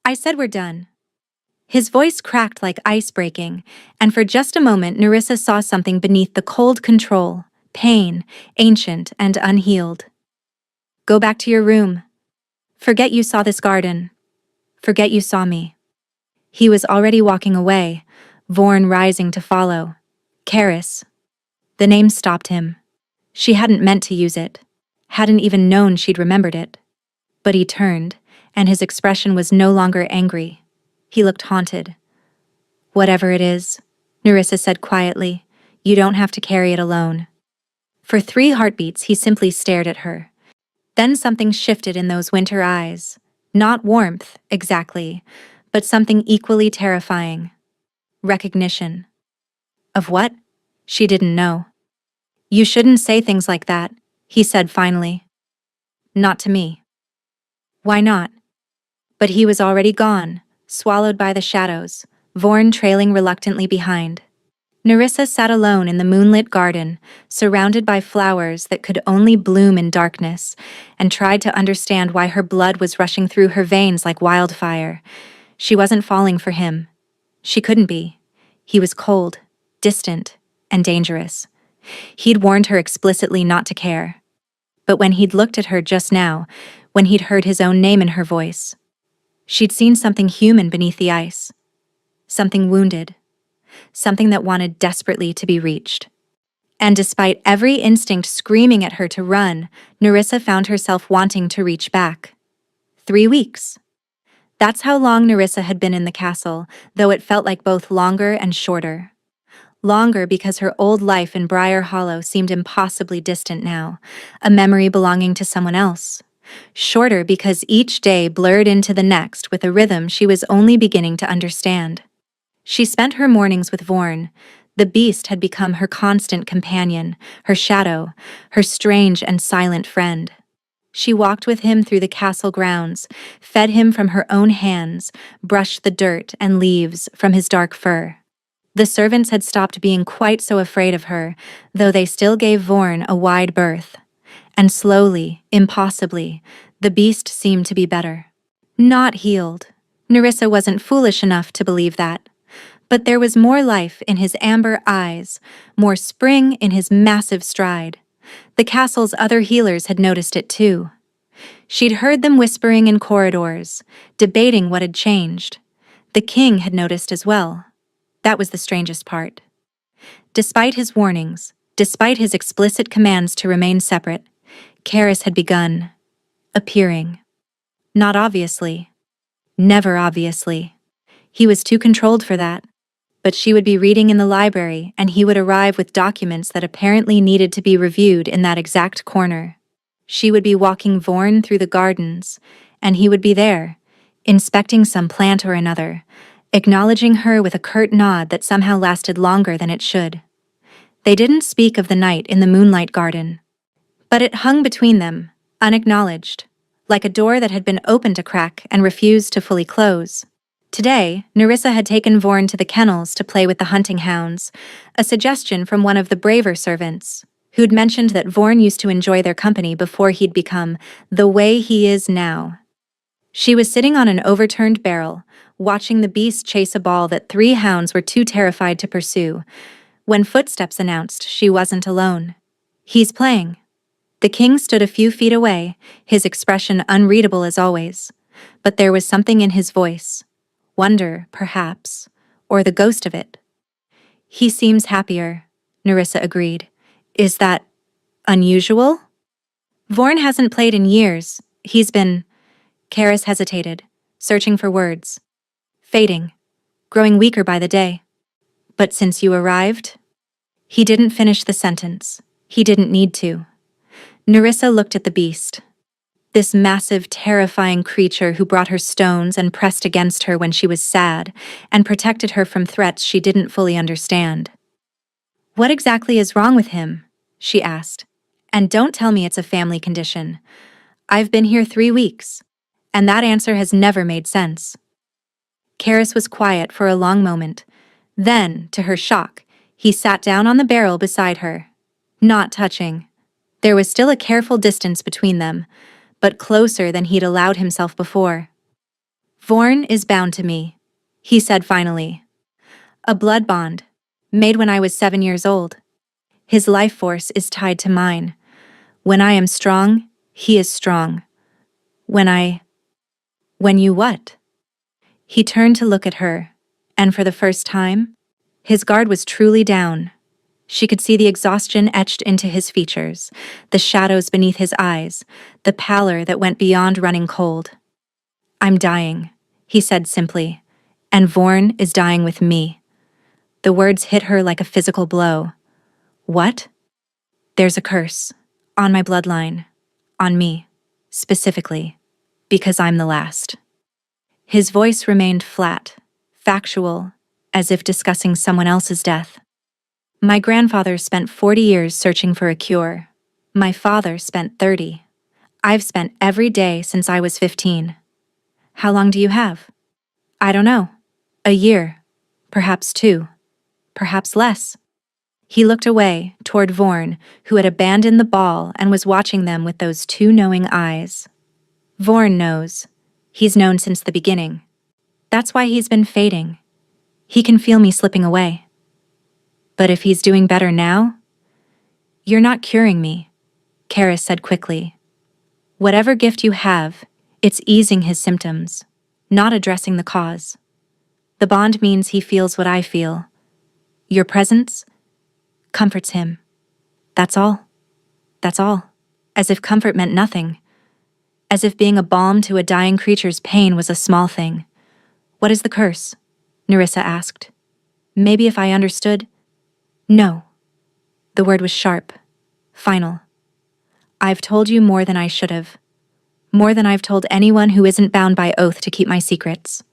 "I said we're done." His voice cracked like ice breaking, and for just a moment Nerissa saw something beneath the cold control, pain, ancient and unhealed. "Go back to your room. Forget you saw this garden. Forget you saw me." He was already walking away, Vorn rising to follow. "Karis." The name stopped him. She hadn't meant to use it, hadn't even known she'd remembered it. But he turned, and his expression was no longer angry. He looked haunted. "Whatever it is," Nerissa said quietly, "you don't have to carry it alone." For 3 heartbeats he simply stared at her. Then something shifted in those winter eyes. Not warmth, exactly, but something equally terrifying. Recognition. Of what? She didn't know. You shouldn't say things like that, he said finally. Not to me. Why not? But he was already gone, swallowed by the shadows, Vorn trailing reluctantly behind. Nerissa sat alone in the moonlit garden, surrounded by flowers that could only bloom in darkness, and tried to understand why her blood was rushing through her veins like wildfire. She wasn't falling for him. She couldn't be. He was cold, distant, and dangerous. He'd warned her explicitly not to care. But when he'd looked at her just now, when he'd heard his own name in her voice, she'd seen something human beneath the ice. Something wounded. Something that wanted desperately to be reached. And despite every instinct screaming at her to run, Nerissa found herself wanting to reach back. 3 weeks. That's how long Nerissa had been in the castle, though it felt like both longer and shorter. Longer because her old life in Briar Hollow seemed impossibly distant now, a memory belonging to someone else. Shorter because each day blurred into the next with a rhythm she was only beginning to understand. She spent her mornings with Vorn. The beast had become her constant companion, her shadow, her strange and silent friend. She walked with him through the castle grounds, fed him from her own hands, brushed the dirt and leaves from his dark fur. The servants had stopped being quite so afraid of her, though they still gave Vorn a wide berth. And slowly, impossibly, the beast seemed to be better. Not healed. Nerissa wasn't foolish enough to believe that. But there was more life in his amber eyes, more spring in his massive stride. The castle's other healers had noticed it too. She'd heard them whispering in corridors, debating what had changed. The king had noticed as well. That was the strangest part. Despite his warnings, despite his explicit commands to remain separate, Karis had begun appearing. Not obviously. Never obviously. He was too controlled for that. But she would be reading in the library, and he would arrive with documents that apparently needed to be reviewed in that exact corner. She would be walking Vorn through the gardens, and he would be there, inspecting some plant or another, acknowledging her with a curt nod that somehow lasted longer than it should. They didn't speak of the night in the moonlight garden. But it hung between them, unacknowledged, like a door that had been opened a crack and refused to fully close. Today, Nerissa had taken Vorn to the kennels to play with the hunting hounds, a suggestion from one of the braver servants, who'd mentioned that Vorn used to enjoy their company before he'd become the way he is now. She was sitting on an overturned barrel, watching the beast chase a ball that 3 hounds were too terrified to pursue, when footsteps announced she wasn't alone. He's playing. The king stood a few feet away, his expression unreadable as always, but there was something in his voice. Wonder, perhaps, or the ghost of it. He seems happier, Nerissa agreed. Is that unusual? Vorn hasn't played in years. He's been... Karis hesitated, searching for words. Fading, growing weaker by the day. But since you arrived? He didn't finish the sentence. He didn't need to. Nerissa looked at the beast. This massive, terrifying creature who brought her stones and pressed against her when she was sad, and protected her from threats she didn't fully understand. What exactly is wrong with him? She asked. And don't tell me it's a family condition. I've been here 3 weeks, and that answer has never made sense. Karis was quiet for a long moment. Then, to her shock, he sat down on the barrel beside her. Not touching. There was still a careful distance between them, but closer than he'd allowed himself before. Vorn is bound to me, he said finally. A blood bond, made when I was 7 years old. His life force is tied to mine. When I am strong, he is strong. When you what? He turned to look at her, and for the first time, his guard was truly down. She could see the exhaustion etched into his features, the shadows beneath his eyes, the pallor that went beyond running cold. I'm dying, he said simply, and Vorn is dying with me. The words hit her like a physical blow. What? There's a curse. On my bloodline. On me. Specifically. Because I'm the last. His voice remained flat, factual, as if discussing someone else's death. My grandfather spent 40 years searching for a cure. My father spent 30. I've spent every day since I was 15. How long do you have? I don't know. A year. Perhaps 2. Perhaps less. He looked away, toward Vorn, who had abandoned the ball and was watching them with those 2 knowing eyes. Vorn knows. He's known since the beginning. That's why he's been fading. He can feel me slipping away. But if he's doing better now? You're not curing me, Karis said quickly. Whatever gift you have, it's easing his symptoms, not addressing the cause. The bond means he feels what I feel. Your presence comforts him. That's all. That's all. As if comfort meant nothing. As if being a balm to a dying creature's pain was a small thing. What is the curse? Nerissa asked. Maybe if I understood. No. The word was sharp. Final. I've told you more than I should have. More than I've told anyone who isn't bound by oath to keep my secrets.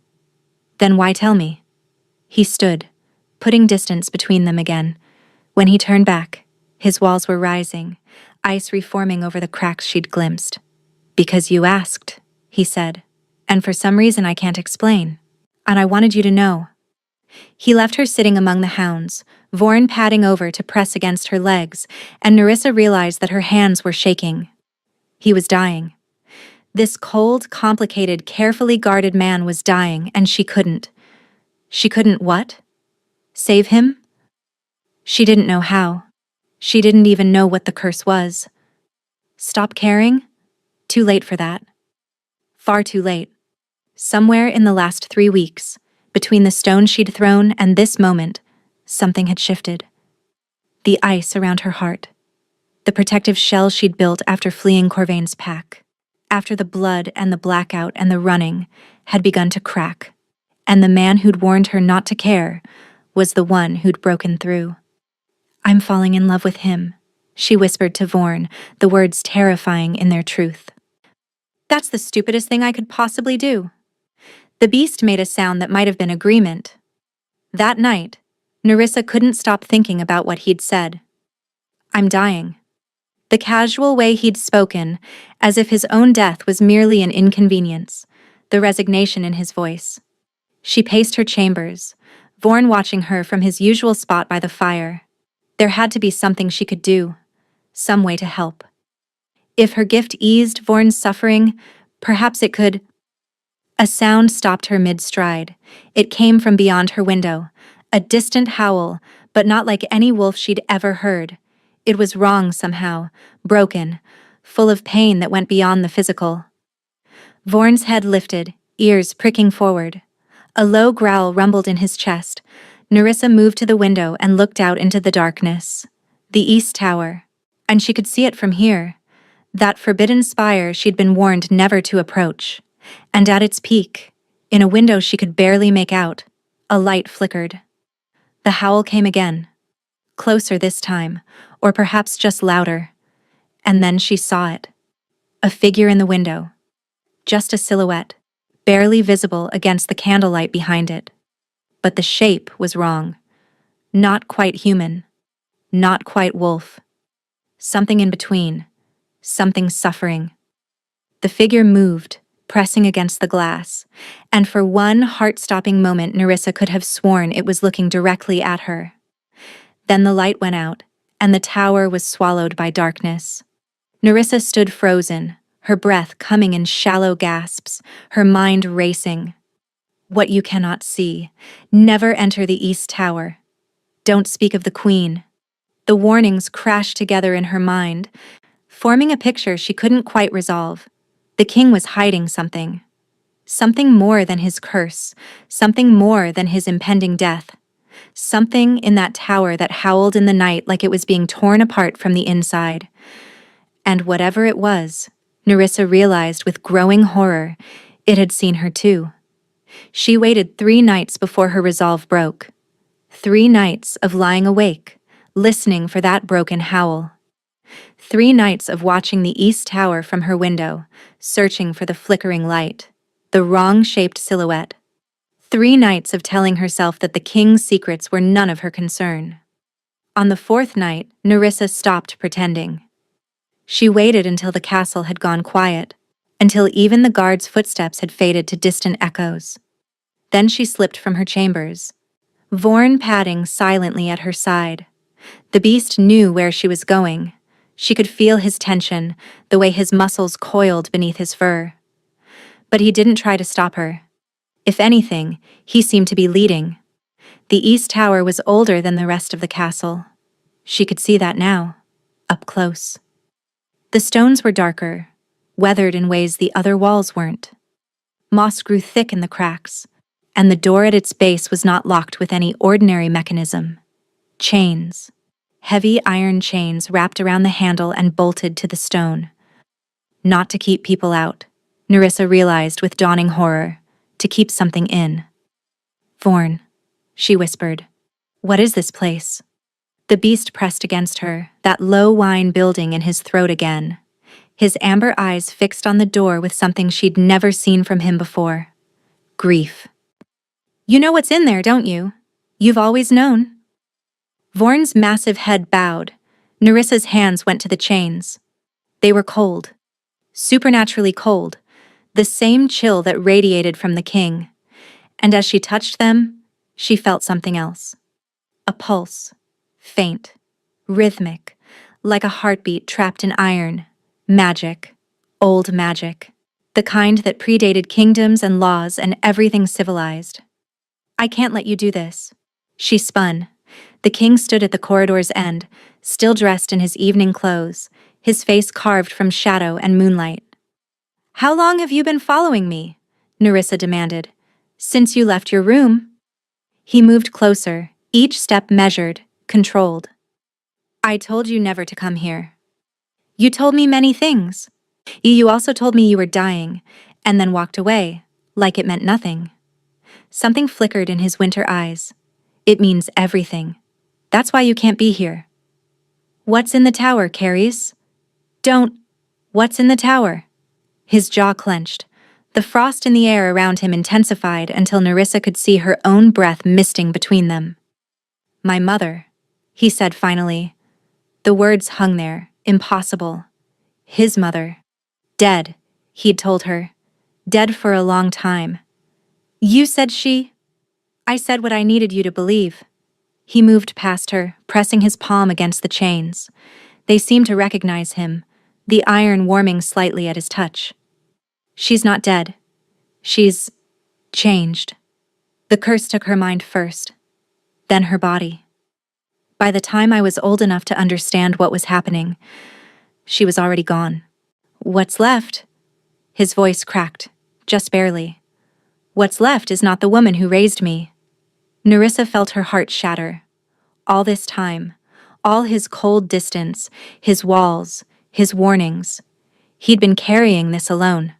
Then why tell me? He stood, putting distance between them again. When he turned back, his walls were rising, ice reforming over the cracks she'd glimpsed. Because you asked, he said, and for some reason I can't explain. And I wanted you to know. He left her sitting among the hounds, Vorn padding over to press against her legs, and Nerissa realized that her hands were shaking. He was dying. This cold, complicated, carefully guarded man was dying, and she couldn't. She couldn't what? Save him? She didn't know how. She didn't even know what the curse was. Stop caring? Too late for that. Far too late. Somewhere in the last 3 weeks, between the stone she'd thrown and this moment, something had shifted. The ice around her heart. The protective shell she'd built after fleeing Corvain's pack. After the blood and the blackout and the running had begun to crack. And the man who'd warned her not to care was the one who'd broken through. I'm falling in love with him, she whispered to Vorn, the words terrifying in their truth. That's the stupidest thing I could possibly do. The beast made a sound that might have been agreement. That night, Nerissa couldn't stop thinking about what he'd said. I'm dying. The casual way he'd spoken, as if his own death was merely an inconvenience, the resignation in his voice. She paced her chambers, Vorn watching her from his usual spot by the fire. There had to be something she could do, some way to help. If her gift eased Vorn's suffering, perhaps it could. A sound stopped her mid-stride. It came from beyond her window, a distant howl, but not like any wolf she'd ever heard. It was wrong somehow, broken, full of pain that went beyond the physical. Vorn's head lifted, ears pricking forward. A low growl rumbled in his chest. Nerissa moved to the window and looked out into the darkness. The east tower. And she could see it from here. That forbidden spire she'd been warned never to approach. And at its peak, in a window she could barely make out, a light flickered. The howl came again. Closer this time, or perhaps just louder. And then she saw it. A figure in the window. Just a silhouette, barely visible against the candlelight behind it. But the shape was wrong. Not quite human. Not quite wolf. Something in between. Something suffering. The figure moved, pressing against the glass, and for one heart-stopping moment Nerissa could have sworn it was looking directly at her. Then the light went out, and the tower was swallowed by darkness. Nerissa stood frozen, her breath coming in shallow gasps, her mind racing. What you cannot see. Never enter the East Tower. Don't speak of the Queen. The warnings crashed together in her mind, forming a picture she couldn't quite resolve. The king was hiding something. Something more than his curse, something more than his impending death. Something in that tower that howled in the night like it was being torn apart from the inside. And whatever it was, Nerissa realized with growing horror, it had seen her too. She waited 3 nights before her resolve broke. 3 nights of lying awake, listening for that broken howl. 3 nights of watching the East Tower from her window, searching for the flickering light, the wrong-shaped silhouette. 3 nights of telling herself that the king's secrets were none of her concern. On the fourth night, Nerissa stopped pretending. She waited until the castle had gone quiet, until even the guards' footsteps had faded to distant echoes. Then she slipped from her chambers, Vorn padding silently at her side. The beast knew where she was going. She could feel his tension, the way his muscles coiled beneath his fur. But he didn't try to stop her. If anything, he seemed to be leading. The east tower was older than the rest of the castle. She could see that now, up close. The stones were darker, weathered in ways the other walls weren't. Moss grew thick in the cracks, and the door at its base was not locked with any ordinary mechanism. Chains. Heavy iron chains wrapped around the handle and bolted to the stone. Not to keep people out, Nerissa realized with dawning horror, to keep something in. Vorn, she whispered. What is this place? The beast pressed against her, that low whine building in his throat again. His amber eyes fixed on the door with something she'd never seen from him before. Grief. You know what's in there, don't you? You've always known. Vorn's massive head bowed. Nerissa's hands went to the chains. They were cold. Supernaturally cold. The same chill that radiated from the king. And as she touched them, she felt something else. A pulse. Faint. Rhythmic. Like a heartbeat trapped in iron. Magic. Old magic. The kind that predated kingdoms and laws and everything civilized. I can't let you do this. She spun. The king stood at the corridor's end, still dressed in his evening clothes, his face carved from shadow and moonlight. How long have you been following me? Nerissa demanded. Since you left your room. He moved closer, each step measured, controlled. I told you never to come here. You told me many things. You also told me you were dying, and then walked away, like it meant nothing. Something flickered in his winter eyes. It means everything. That's why you can't be here. What's in the tower, Carries? Don't. What's in the tower? His jaw clenched. The frost in the air around him intensified until Nerissa could see her own breath misting between them. My mother, he said finally. The words hung there, impossible. His mother. Dead, he'd told her. Dead for a long time. You said she? I said what I needed you to believe. He moved past her, pressing his palm against the chains. They seemed to recognize him, the iron warming slightly at his touch. She's not dead. She's changed. The curse took her mind first, then her body. By the time I was old enough to understand what was happening, she was already gone. What's left? His voice cracked, just barely. What's left is not the woman who raised me. Nerissa felt her heart shatter. All this time, all his cold distance, his walls, his warnings, he'd been carrying this alone.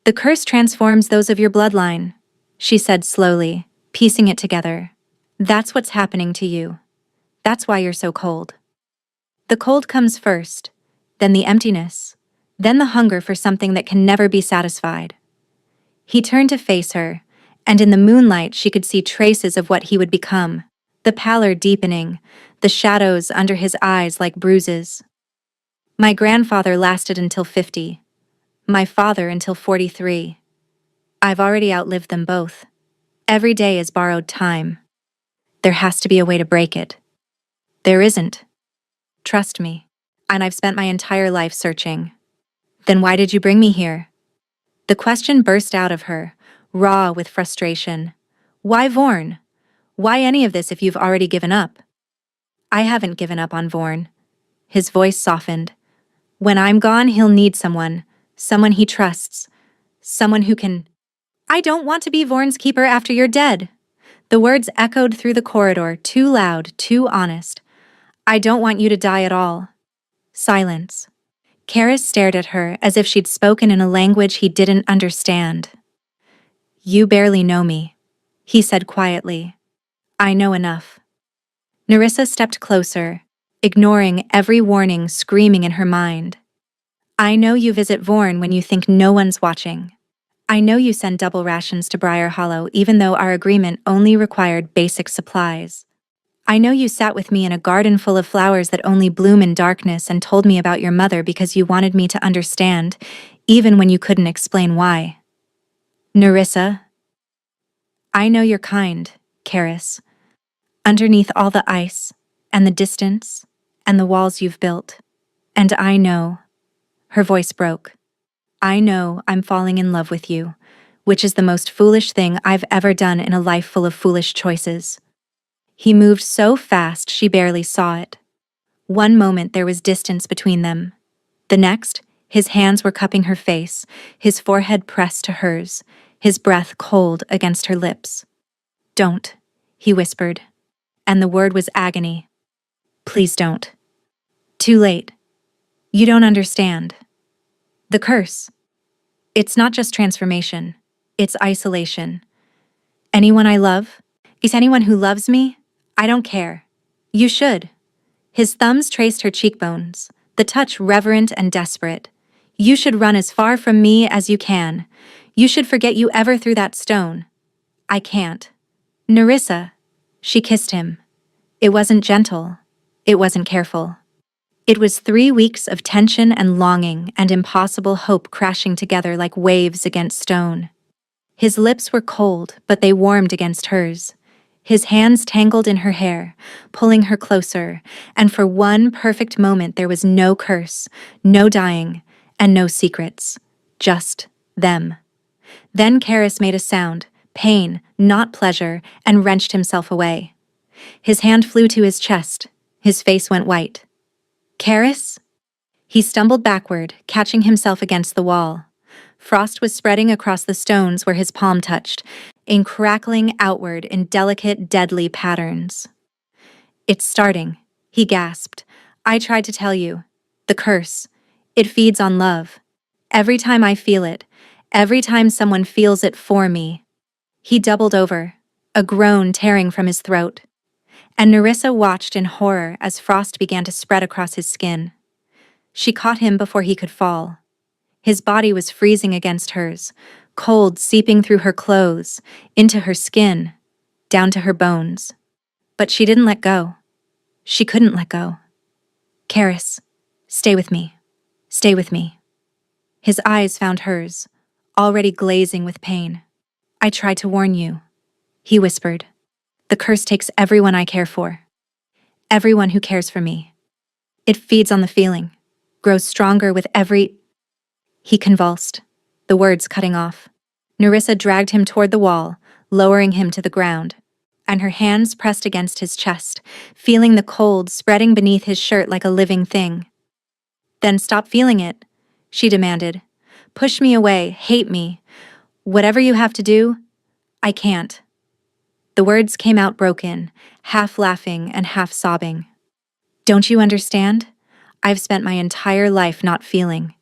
The curse transforms those of your bloodline, she said slowly, piecing it together. That's what's happening to you. That's why you're so cold. The cold comes first, then the emptiness, then the hunger for something that can never be satisfied. He turned to face her, and in the moonlight she could see traces of what he would become, the pallor deepening, the shadows under his eyes like bruises. My grandfather lasted until 50. My father until 43. I've already outlived them both. Every day is borrowed time. There has to be a way to break it. There isn't. Trust me. And I've spent my entire life searching. Then why did you bring me here? The question burst out of her, raw with frustration. Why Vorn? Why any of this if you've already given up? I haven't given up on Vorn. His voice softened. When I'm gone, he'll need someone he trusts, someone who can... I don't want to be Vorn's keeper after you're dead. The words echoed through the corridor, too loud, too honest. I don't want you to die at all. Silence. Karis stared at her as if she'd spoken in a language he didn't understand. You barely know me, he said quietly. I know enough. Nerissa stepped closer, ignoring every warning screaming in her mind. I know you visit Vorn when you think no one's watching. I know you send double rations to Briar Hollow even though our agreement only required basic supplies. I know you sat with me in a garden full of flowers that only bloom in darkness and told me about your mother because you wanted me to understand, even when you couldn't explain why. Nerissa, I know you're kind, Karis. Underneath all the ice, and the distance, and the walls you've built. And I know, her voice broke. I know I'm falling in love with you, which is the most foolish thing I've ever done in a life full of foolish choices. He moved so fast she barely saw it. One moment there was distance between them. The next, his hands were cupping her face, his forehead pressed to hers, his breath cold against her lips. Don't, he whispered. And the word was agony. Please don't. Too late. You don't understand. The curse. It's not just transformation. It's isolation. Anyone I love? Is anyone who loves me? I don't care. You should. His thumbs traced her cheekbones, the touch reverent and desperate. You should run as far from me as you can. You should forget you ever threw that stone. I can't. Nerissa. She kissed him. It wasn't gentle. It wasn't careful. It was 3 weeks of tension and longing and impossible hope crashing together like waves against stone. His lips were cold, but they warmed against hers. His hands tangled in her hair, pulling her closer, and for one perfect moment there was no curse, no dying, and no secrets. Just them. Then Karis made a sound, pain, not pleasure, and wrenched himself away. His hand flew to his chest. His face went white. Karis? He stumbled backward, catching himself against the wall. Frost was spreading across the stones where his palm touched, in crackling outward in delicate, deadly patterns. It's starting, he gasped. I tried to tell you. The curse. It feeds on love. Every time I feel it, every time someone feels it for me. He doubled over, a groan tearing from his throat. And Nerissa watched in horror as frost began to spread across his skin. She caught him before he could fall. His body was freezing against hers, cold seeping through her clothes, into her skin, down to her bones. But she didn't let go. She couldn't let go. Karis, stay with me. Stay with me. His eyes found hers, already glazing with pain. I tried to warn you, he whispered. The curse takes everyone I care for. Everyone who cares for me. It feeds on the feeling, grows stronger with every... He convulsed, the words cutting off. Nerissa dragged him toward the wall, lowering him to the ground, and her hands pressed against his chest, feeling the cold spreading beneath his shirt like a living thing. Then stop feeling it, she demanded. Push me away, hate me. Whatever you have to do, I can't. The words came out broken, half laughing and half sobbing. Don't you understand? I've spent my entire life not feeling.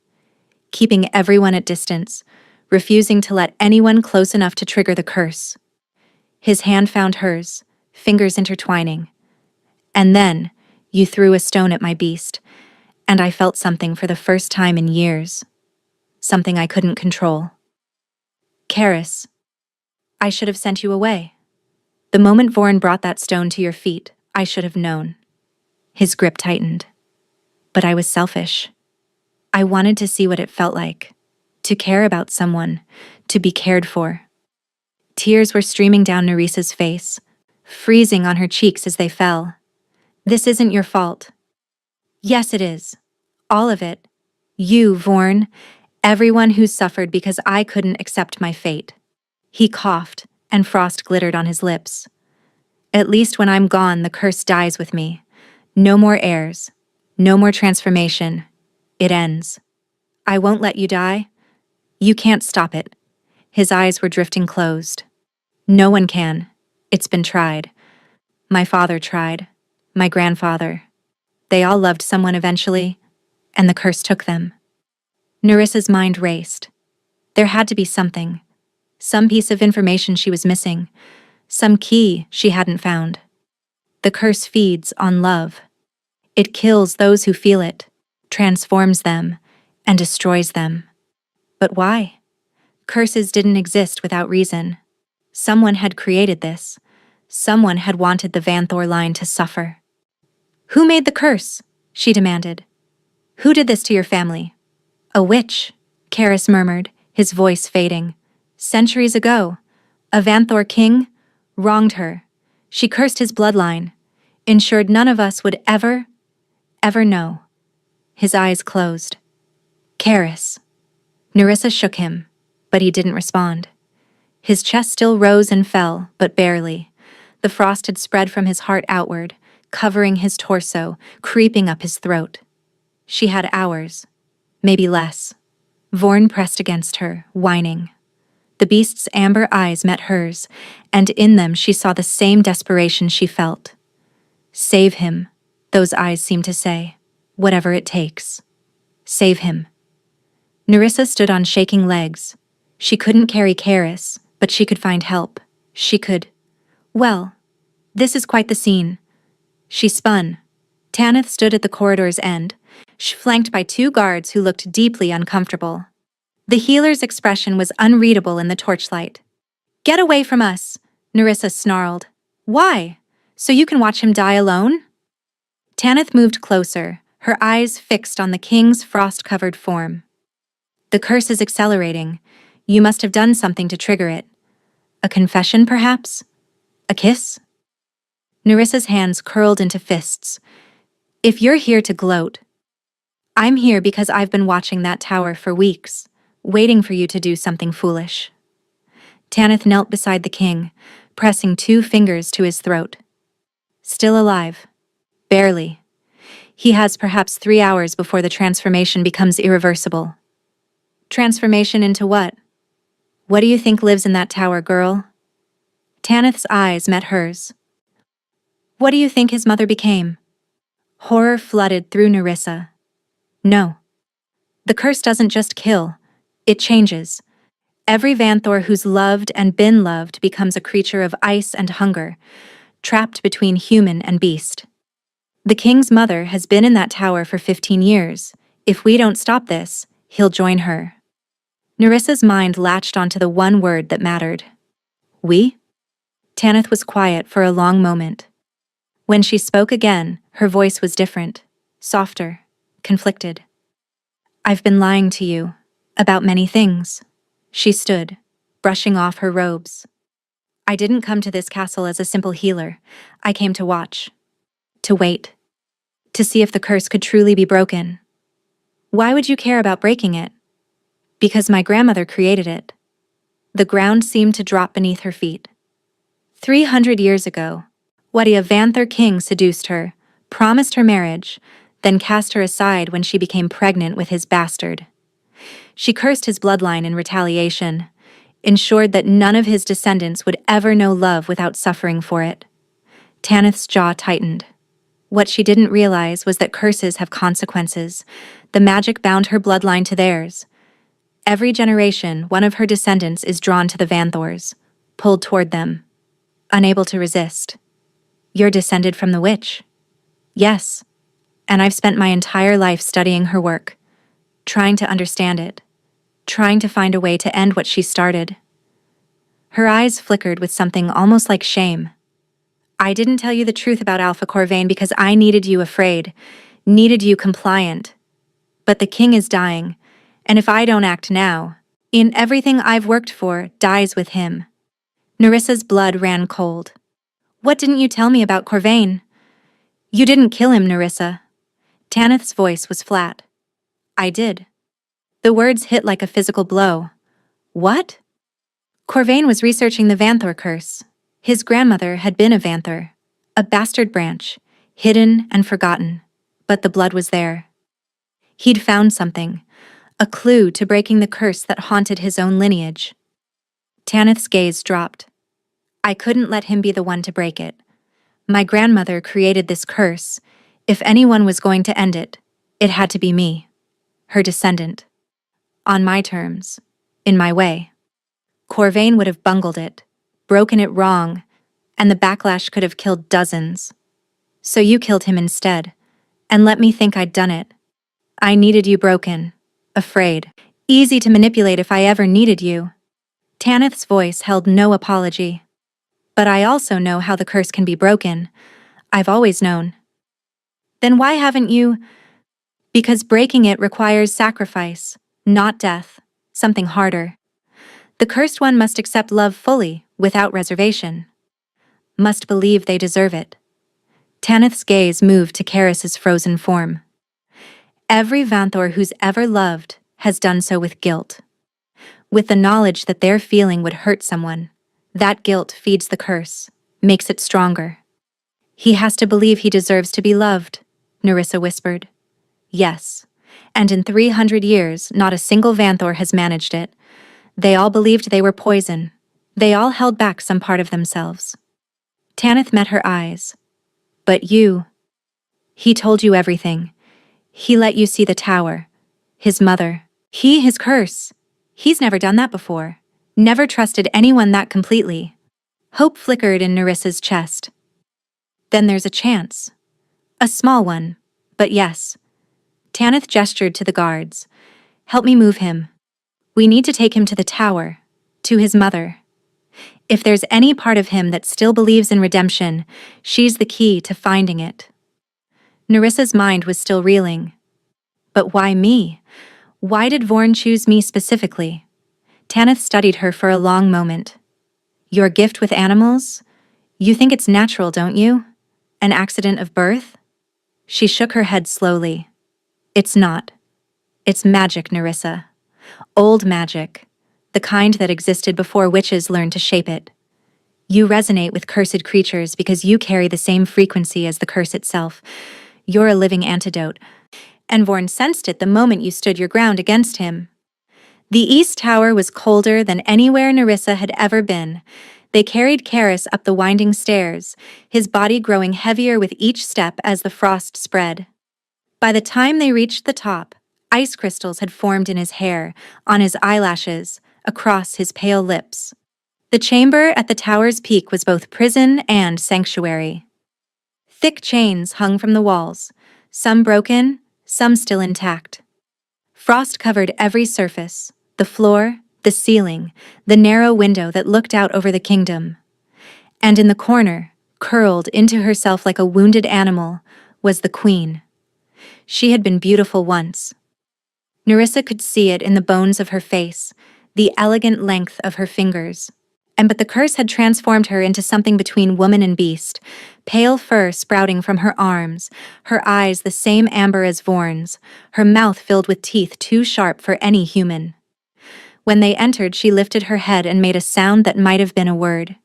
Keeping everyone at distance, refusing to let anyone close enough to trigger the curse. His hand found hers, fingers intertwining. And then, you threw a stone at my beast, and I felt something for the first time in years. Something I couldn't control. Karis, I should have sent you away. The moment Vorin brought that stone to your feet, I should have known. His grip tightened. But I was selfish. I wanted to see what it felt like. To care about someone. To be cared for. Tears were streaming down Nerissa's face, freezing on her cheeks as they fell. This isn't your fault. Yes, it is. All of it. You, Vorin. Everyone who suffered because I couldn't accept my fate. He coughed, and frost glittered on his lips. At least when I'm gone, the curse dies with me. No more heirs. No more transformation. It ends. I won't let you die. You can't stop it. His eyes were drifting closed. No one can. It's been tried. My father tried. My grandfather. They all loved someone eventually, and the curse took them. Nerissa's mind raced. There had to be something. Some piece of information she was missing. Some key she hadn't found. The curse feeds on love. It kills those who feel it, transforms them, and destroys them. But why? Curses didn't exist without reason. Someone had created this. Someone had wanted the Vanthor line to suffer. "Who made the curse?" she demanded. "Who did this to your family?" "A witch," Karis murmured, his voice fading. "Centuries ago, a Vanthor king wronged her. She cursed his bloodline, ensured none of us would ever know." His eyes closed. "Karis." Nerissa shook him, but he didn't respond. His chest still rose and fell, but barely. The frost had spread from his heart outward, covering his torso, creeping up his throat. She had hours, maybe less. Vorn pressed against her, whining. The beast's amber eyes met hers, and in them she saw the same desperation she felt. "Save him," those eyes seemed to say. "Whatever it takes. Save him." Nerissa stood on shaking legs. She couldn't carry Karis, but she could find help. She could. "Well, this is quite the scene." She spun. Tanith stood at the corridor's end, flanked by two guards who looked deeply uncomfortable. The healer's expression was unreadable in the torchlight. "Get away from us," Nerissa snarled. "Why? So you can watch him die alone?" Tanith moved closer, her eyes fixed on the king's frost-covered form. "The curse is accelerating. You must have done something to trigger it. A confession, perhaps? A kiss?" Nerissa's hands curled into fists. "If you're here to gloat, I'm here because I've been watching that tower for weeks, waiting for you to do something foolish." Tanith knelt beside the king, pressing 2 fingers to his throat. "Still alive. Barely. He has perhaps 3 hours before the transformation becomes irreversible." "Transformation into what? What do you think lives in that tower, girl?" Tanith's eyes met hers. "What do you think his mother became?" Horror flooded through Nerissa. "No. The curse doesn't just kill, it changes. Every Vanthor who's loved and been loved becomes a creature of ice and hunger, trapped between human and beast. The king's mother has been in that tower for 15 years. If we don't stop this, he'll join her." Nerissa's mind latched onto the one word that mattered. "We?" Tanith was quiet for a long moment. When she spoke again, her voice was different, softer, conflicted. "I've been lying to you about many things." She stood, brushing off her robes. "I didn't come to this castle as a simple healer. I came to watch. To wait. To see if the curse could truly be broken." "Why would you care about breaking it?" "Because my grandmother created it." The ground seemed to drop beneath her feet. 300 years ago, Wadi, a Vanthor king, seduced her, promised her marriage, then cast her aside when she became pregnant with his bastard. She cursed his bloodline in retaliation, ensured that none of his descendants would ever know love without suffering for it. Tanith's jaw tightened. What she didn't realize was that curses have consequences. The magic bound her bloodline to theirs. Every generation, one of her descendants is drawn to the Vanthors, pulled toward them, unable to resist. "You're descended from the witch." "Yes, and I've spent my entire life studying her work, trying to understand it, trying to find a way to end what she started." Her eyes flickered with something almost like shame. "I didn't tell you the truth about Alpha Corvain because I needed you afraid, needed you compliant. But the king is dying, and if I don't act now, everything I've worked for dies with him." Nerissa's blood ran cold. "What didn't you tell me about Corvain?" "You didn't kill him, Nerissa." Tanith's voice was flat. "I did." The words hit like a physical blow. "What?" "Corvain was researching the Vanthor curse. His grandmother had been a Vanthor, a bastard branch, hidden and forgotten, but the blood was there. He'd found something, a clue to breaking the curse that haunted his own lineage." Tanith's gaze dropped. "I couldn't let him be the one to break it. My grandmother created this curse. If anyone was going to end it, it had to be me, her descendant. On my terms, in my way. Corvain would have bungled it, broken it wrong, and the backlash could have killed dozens. So you killed him instead, and let me think I'd done it. I needed you broken, afraid, easy to manipulate if I ever needed you." Tanith's voice held no apology. But I also know how the curse can be broken. I've always known. Then why haven't you? Because breaking it requires sacrifice, not death, something harder. The cursed one must accept love fully, without reservation. Must believe they deserve it. Tanith's gaze moved to Karis's frozen form. Every Vanthor who's ever loved has done so with guilt. With the knowledge that their feeling would hurt someone. That guilt feeds the curse, makes it stronger. He has to believe he deserves to be loved, Nerissa whispered. Yes. And in 300 years, not a single Vanthor has managed it. They all believed they were poison. They all held back some part of themselves. Tanith met her eyes. But you. He told you everything. He let you see the tower. His mother. His curse. He's never done that before. Never trusted anyone that completely. Hope flickered in Nerissa's chest. Then there's a chance. A small one. But yes. Tanith gestured to the guards. Help me move him. We need to take him to the tower. To his mother. If there's any part of him that still believes in redemption, she's the key to finding it. Nerissa's mind was still reeling. But why me? Why did Vorn choose me specifically? Tanith studied her for a long moment. Your gift with animals? You think it's natural, don't you? An accident of birth? She shook her head slowly. It's not. It's magic, Nerissa. Old magic. The kind that existed before witches learned to shape it. You resonate with cursed creatures because you carry the same frequency as the curse itself. You're a living antidote. And Vorn sensed it the moment you stood your ground against him. The East Tower was colder than anywhere Nerissa had ever been. They carried Karis up the winding stairs, his body growing heavier with each step as the frost spread. By the time they reached the top, ice crystals had formed in his hair, on his eyelashes, across his pale lips. The chamber at the tower's peak was both prison and sanctuary. Thick chains hung from the walls, some broken, some still intact. Frost covered every surface, the floor, the ceiling, the narrow window that looked out over the kingdom. And in the corner, curled into herself like a wounded animal, was the queen. She had been beautiful once. Nerissa could see it in the bones of her face, the elegant length of her fingers. But the curse had transformed her into something between woman and beast, pale fur sprouting from her arms, her eyes the same amber as Vorn's, her mouth filled with teeth too sharp for any human. When they entered, she lifted her head and made a sound that might have been a word.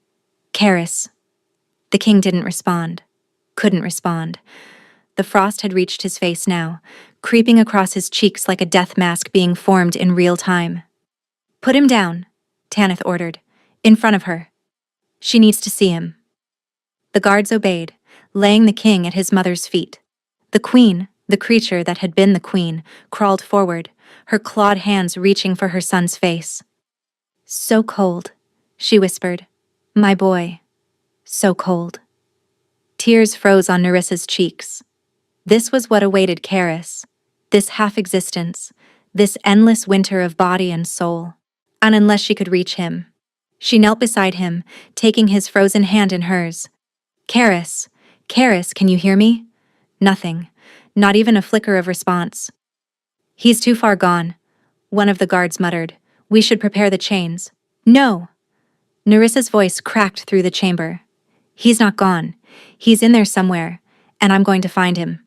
Karis. The king didn't respond. Couldn't respond. The frost had reached his face now, creeping across his cheeks like a death mask being formed in real time. Put him down, Tanith ordered. In front of her. She needs to see him. The guards obeyed, laying the king at his mother's feet. The queen, the creature that had been the queen, crawled forward, her clawed hands reaching for her son's face. So cold, she whispered. My boy. So cold. Tears froze on Nerissa's cheeks. This was what awaited Karis. This half-existence, this endless winter of body and soul. And unless she could reach him. She knelt beside him, taking his frozen hand in hers. Karis, Karis, can you hear me? Nothing, not even a flicker of response. He's too far gone, one of the guards muttered. We should prepare the chains. No! Nerissa's voice cracked through the chamber. He's not gone. He's in there somewhere, and I'm going to find him.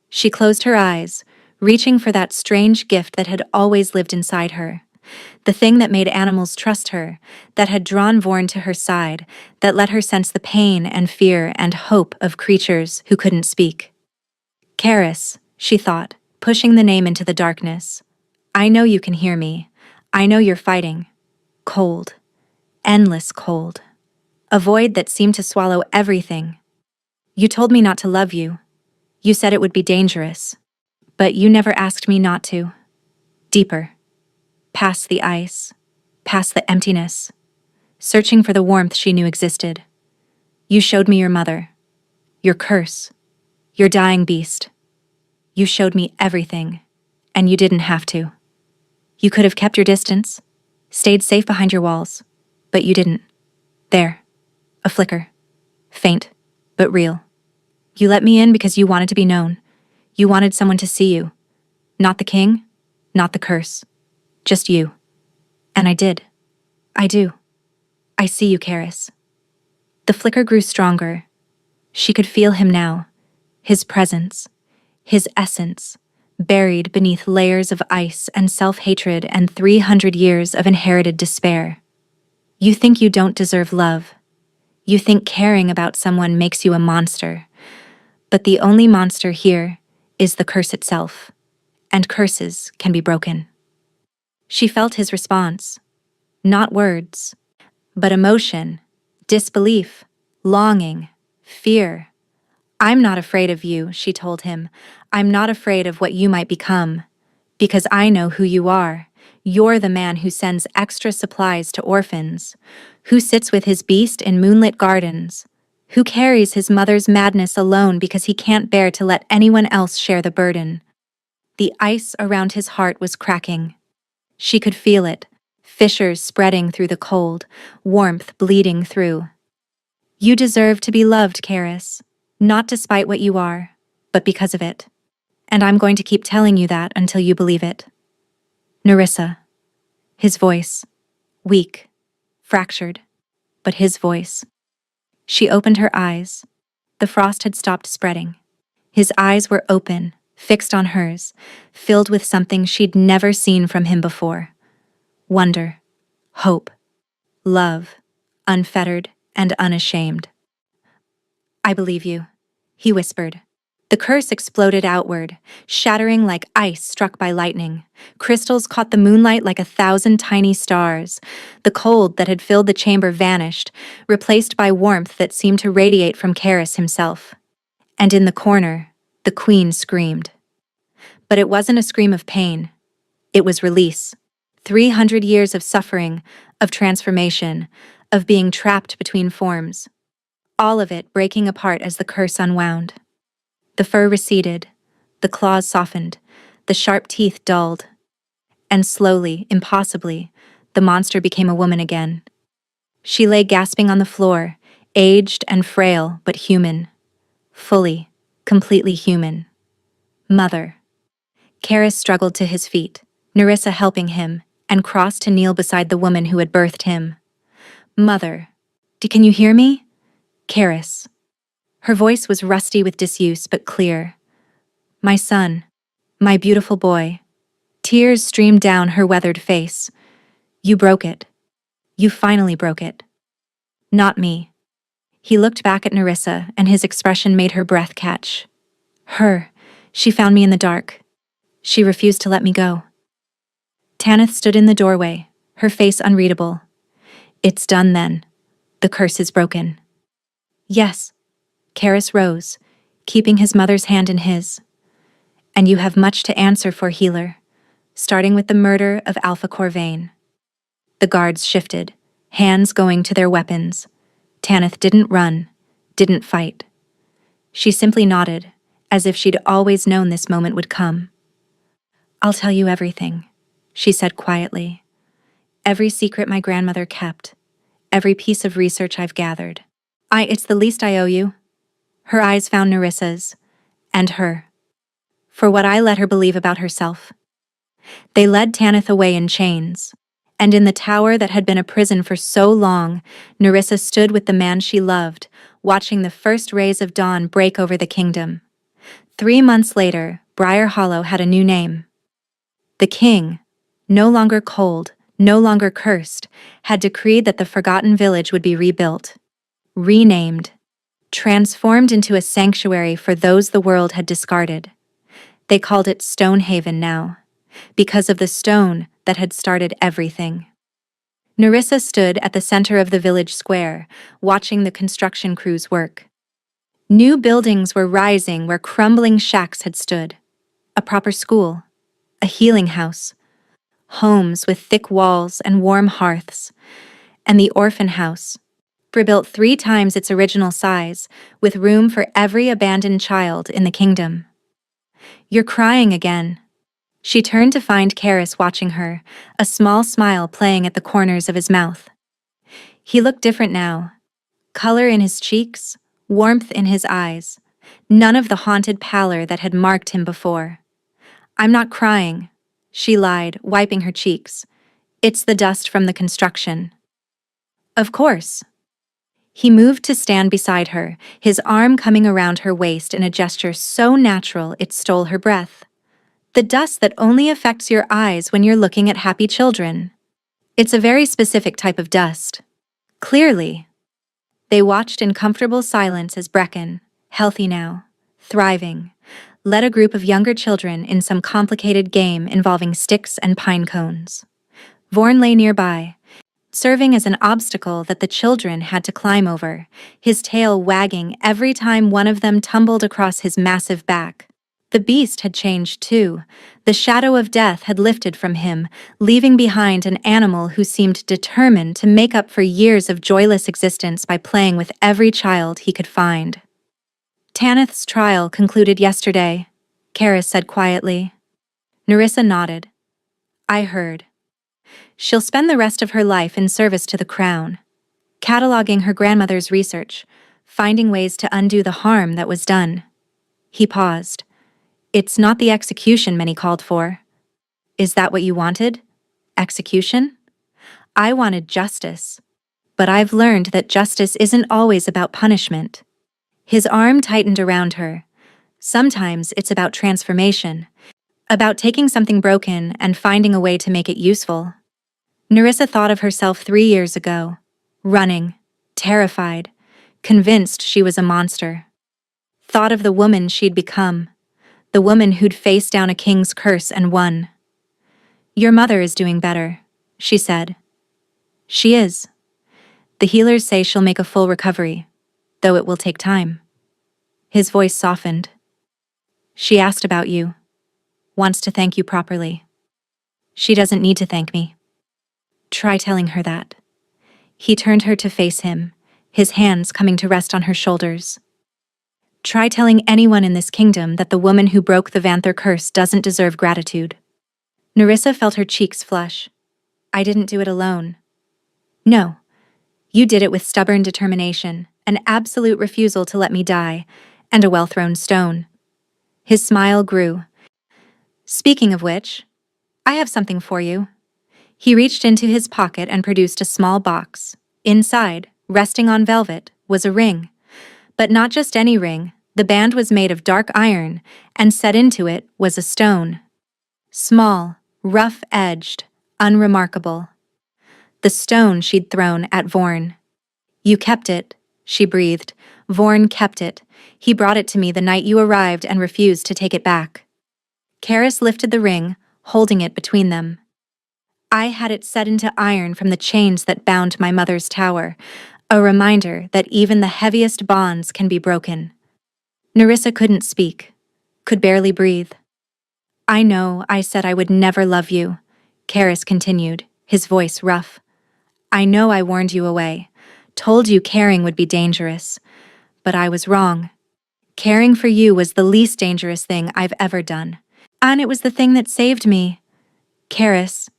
She closed her eyes, reaching for that strange gift that had always lived inside her. The thing that made animals trust her, that had drawn Vorn to her side, that let her sense the pain and fear and hope of creatures who couldn't speak. Karis, she thought, pushing the name into the darkness. I know you can hear me. I know you're fighting. Cold. Endless cold. A void that seemed to swallow everything. You told me not to love you. You said it would be dangerous. But you never asked me not to. Deeper. Past the ice, past the emptiness, searching for the warmth she knew existed. You showed me your mother, your curse, your dying beast. You showed me everything, and you didn't have to. You could have kept your distance, stayed safe behind your walls, but you didn't. There. A flicker. Faint, but real. You let me in because you wanted to be known. You wanted someone to see you. Not the king, not the curse. Just you. And I did. I do. I see you, Karis. The flicker grew stronger. She could feel him now. His presence. His essence. Buried beneath layers of ice and self-hatred and 300 years of inherited despair. You think you don't deserve love. You think caring about someone makes you a monster. But the only monster here is the curse itself. And curses can be broken. She felt his response. Not words, but emotion, disbelief, longing, fear. I'm not afraid of you, she told him. I'm not afraid of what you might become. Because I know who you are. You're the man who sends extra supplies to orphans, who sits with his beast in moonlit gardens, who carries his mother's madness alone because he can't bear to let anyone else share the burden. The ice around his heart was cracking. She could feel it, fissures spreading through the cold, warmth bleeding through. You deserve to be loved, Karis, not despite what you are, but because of it. And I'm going to keep telling you that until you believe it. Nerissa. His voice. Weak. Fractured. But his voice. She opened her eyes. The frost had stopped spreading. His eyes were open, fixed on hers, filled with something she'd never seen from him before. Wonder. Hope. Love. Unfettered and unashamed. I believe you, he whispered. The curse exploded outward, shattering like ice struck by lightning. Crystals caught the moonlight like 1,000 tiny stars. The cold that had filled the chamber vanished, replaced by warmth that seemed to radiate from Karis himself. And in the corner, the queen screamed. But it wasn't a scream of pain. It was release. 300 years of suffering, of transformation, of being trapped between forms. All of it breaking apart as the curse unwound. The fur receded, the claws softened, the sharp teeth dulled. And slowly, impossibly, the monster became a woman again. She lay gasping on the floor, aged and frail, but human. Fully, completely human. Mother. Karis struggled to his feet, Nerissa helping him, and crossed to kneel beside the woman who had birthed him. Mother. Can you hear me? Karis. Her voice was rusty with disuse, but clear. My son. My beautiful boy. Tears streamed down her weathered face. You broke it. You finally broke it. Not me. He looked back at Nerissa, and his expression made her breath catch. Her. She found me in the dark. She refused to let me go. Tanith stood in the doorway, her face unreadable. It's done then. The curse is broken. Yes. Karis rose, keeping his mother's hand in his. And you have much to answer for, healer, starting with the murder of Alpha Corvain. The guards shifted, hands going to their weapons. Tanith didn't run, didn't fight. She simply nodded, as if she'd always known this moment would come. I'll tell you everything, she said quietly. Every secret my grandmother kept, every piece of research I've gathered. It's the least I owe you. Her eyes found Nerissa's, and her. For what I let her believe about herself. They led Tanith away in chains, and in the tower that had been a prison for so long, Nerissa stood with the man she loved, watching the first rays of dawn break over the kingdom. 3 months later, Briar Hollow had a new name. The king, no longer cold, no longer cursed, had decreed that the forgotten village would be rebuilt, renamed, transformed into a sanctuary for those the world had discarded. They called it Stonehaven now, because of the stone that had started everything. Nerissa stood at the center of the village square, watching the construction crews work. New buildings were rising where crumbling shacks had stood. A proper school, a healing house, homes with thick walls and warm hearths, and the orphan house, rebuilt 3 times its original size, with room for every abandoned child in the kingdom. You're crying again. She turned to find Karis watching her, a small smile playing at the corners of his mouth. He looked different now. Color in his cheeks, warmth in his eyes, none of the haunted pallor that had marked him before. "I'm not crying," she lied, wiping her cheeks. "It's the dust from the construction." "Of course." He moved to stand beside her, his arm coming around her waist in a gesture so natural it stole her breath. "The dust that only affects your eyes when you're looking at happy children. It's a very specific type of dust." Clearly. They watched in comfortable silence as Brecken, healthy now, thriving, led a group of younger children in some complicated game involving sticks and pine cones. Vorn lay nearby, serving as an obstacle that the children had to climb over, his tail wagging every time one of them tumbled across his massive back. The beast had changed too. The shadow of death had lifted from him, leaving behind an animal who seemed determined to make up for years of joyless existence by playing with every child he could find. "Tanith's trial concluded yesterday," Karis said quietly. Nerissa nodded. "I heard. She'll spend the rest of her life in service to the crown, cataloging her grandmother's research, finding ways to undo the harm that was done." He paused. "It's not the execution many called for." "Is that what you wanted? Execution?" "I wanted justice. But I've learned that justice isn't always about punishment." His arm tightened around her. "Sometimes it's about transformation, about taking something broken and finding a way to make it useful." Nerissa thought of herself 3 years ago, running, terrified, convinced she was a monster. Thought of the woman she'd become, the woman who'd faced down a king's curse and won. "Your mother is doing better," she said. "She is. The healers say she'll make a full recovery, though it will take time." His voice softened. "She asked about you. Wants to thank you properly." "She doesn't need to thank me." "Try telling her that." He turned her to face him, his hands coming to rest on her shoulders. "Try telling anyone in this kingdom that the woman who broke the Vanther curse doesn't deserve gratitude." Nerissa felt her cheeks flush. "I didn't do it alone." "No. You did it with stubborn determination, an absolute refusal to let me die, and a well-thrown stone." His smile grew. "Speaking of which, I have something for you." He reached into his pocket and produced a small box. Inside, resting on velvet, was a ring. But not just any ring. The band was made of dark iron, and set into it was a stone. Small, rough-edged, unremarkable. The stone she'd thrown at Vorn. "You kept it," she breathed. "Vorn kept it. He brought it to me the night you arrived and refused to take it back." Karis lifted the ring, holding it between them. "I had it set into iron from the chains that bound my mother's tower, a reminder that even the heaviest bonds can be broken." Nerissa couldn't speak, could barely breathe. "I know I said I would never love you," Karis continued, his voice rough. "I know I warned you away, told you caring would be dangerous, but I was wrong. Caring for you was the least dangerous thing I've ever done. And it was the thing that saved me. Karis.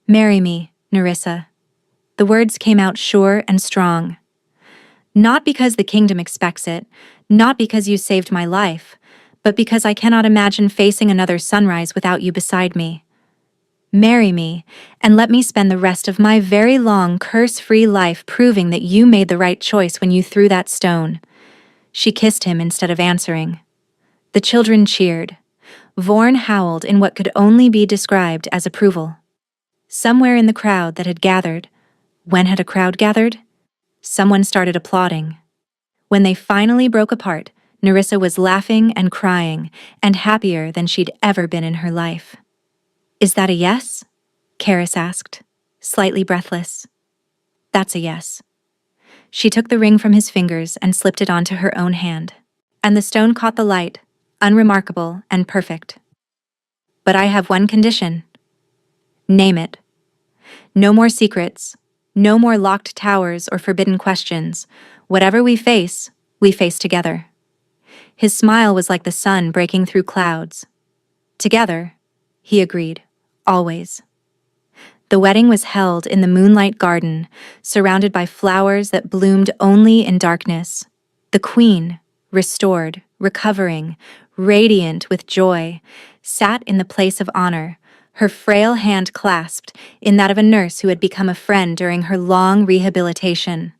Marry me, Nerissa." The words came out sure and strong. "Not because the kingdom expects it, not because you saved my life, but because I cannot imagine facing another sunrise without you beside me. Marry me, and let me spend the rest of my very long, curse-free life proving that you made the right choice when you threw that stone." She kissed him instead of answering. The children cheered. Vorn howled in what could only be described as approval. Somewhere in the crowd that had gathered, when had a crowd gathered? Someone started applauding. When they finally broke apart, Nerissa was laughing and crying, and happier than she'd ever been in her life. "Is that a yes?" Karis asked, slightly breathless. "That's a yes." She took the ring from his fingers and slipped it onto her own hand. And the stone caught the light, unremarkable and perfect. "But I have one condition." "Name it." "No more secrets. No more locked towers or forbidden questions. Whatever we face together." His smile was like the sun breaking through clouds. "Together," he agreed, "always." The wedding was held in the moonlight garden, surrounded by flowers that bloomed only in darkness. The queen, restored, recovering, radiant with joy, sat in the place of honor, her frail hand clasped in that of a nurse who had become a friend during her long rehabilitation.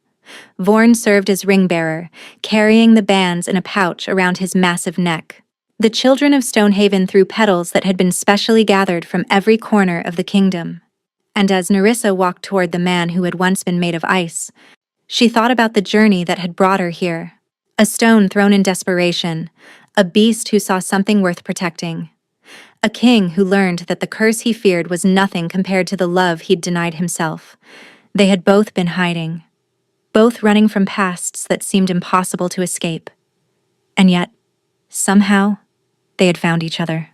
Vorn served as ring-bearer, carrying the bands in a pouch around his massive neck. The children of Stonehaven threw petals that had been specially gathered from every corner of the kingdom. And as Nerissa walked toward the man who had once been made of ice, she thought about the journey that had brought her here. A stone thrown in desperation, a beast who saw something worth protecting. A king who learned that the curse he feared was nothing compared to the love he'd denied himself. They had both been hiding, both running from pasts that seemed impossible to escape. And yet, somehow, they had found each other.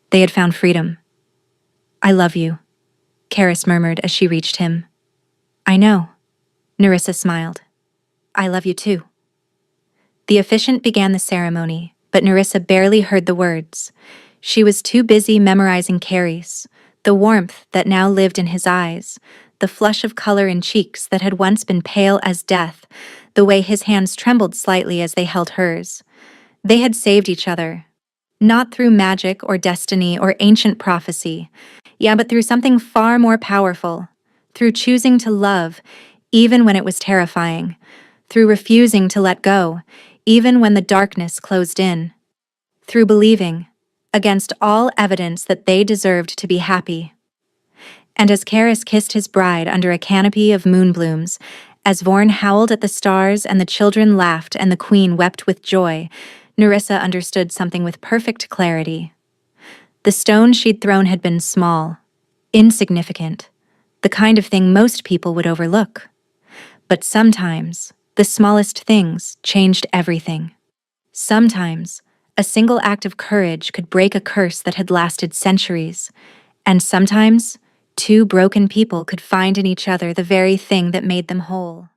They had found freedom. "I love you," Karis murmured as she reached him. "I know," Nerissa smiled. "I love you too." The officiant began the ceremony, but Nerissa barely heard the words. She was too busy memorizing Karis, the warmth that now lived in his eyes, the flush of color in cheeks that had once been pale as death, the way his hands trembled slightly as they held hers. They had saved each other. Not through magic or destiny or ancient prophecy, but through something far more powerful. Through choosing to love, even when it was terrifying. Through refusing to let go, even when the darkness closed in. Through believing, against all evidence, that they deserved to be happy. And as Karis kissed his bride under a canopy of moonblooms, as Vorn howled at the stars and the children laughed and the queen wept with joy, Nerissa understood something with perfect clarity. The stone she'd thrown had been small, insignificant, the kind of thing most people would overlook. But sometimes, the smallest things changed everything. Sometimes, a single act of courage could break a curse that had lasted centuries. And sometimes, two broken people could find in each other the very thing that made them whole.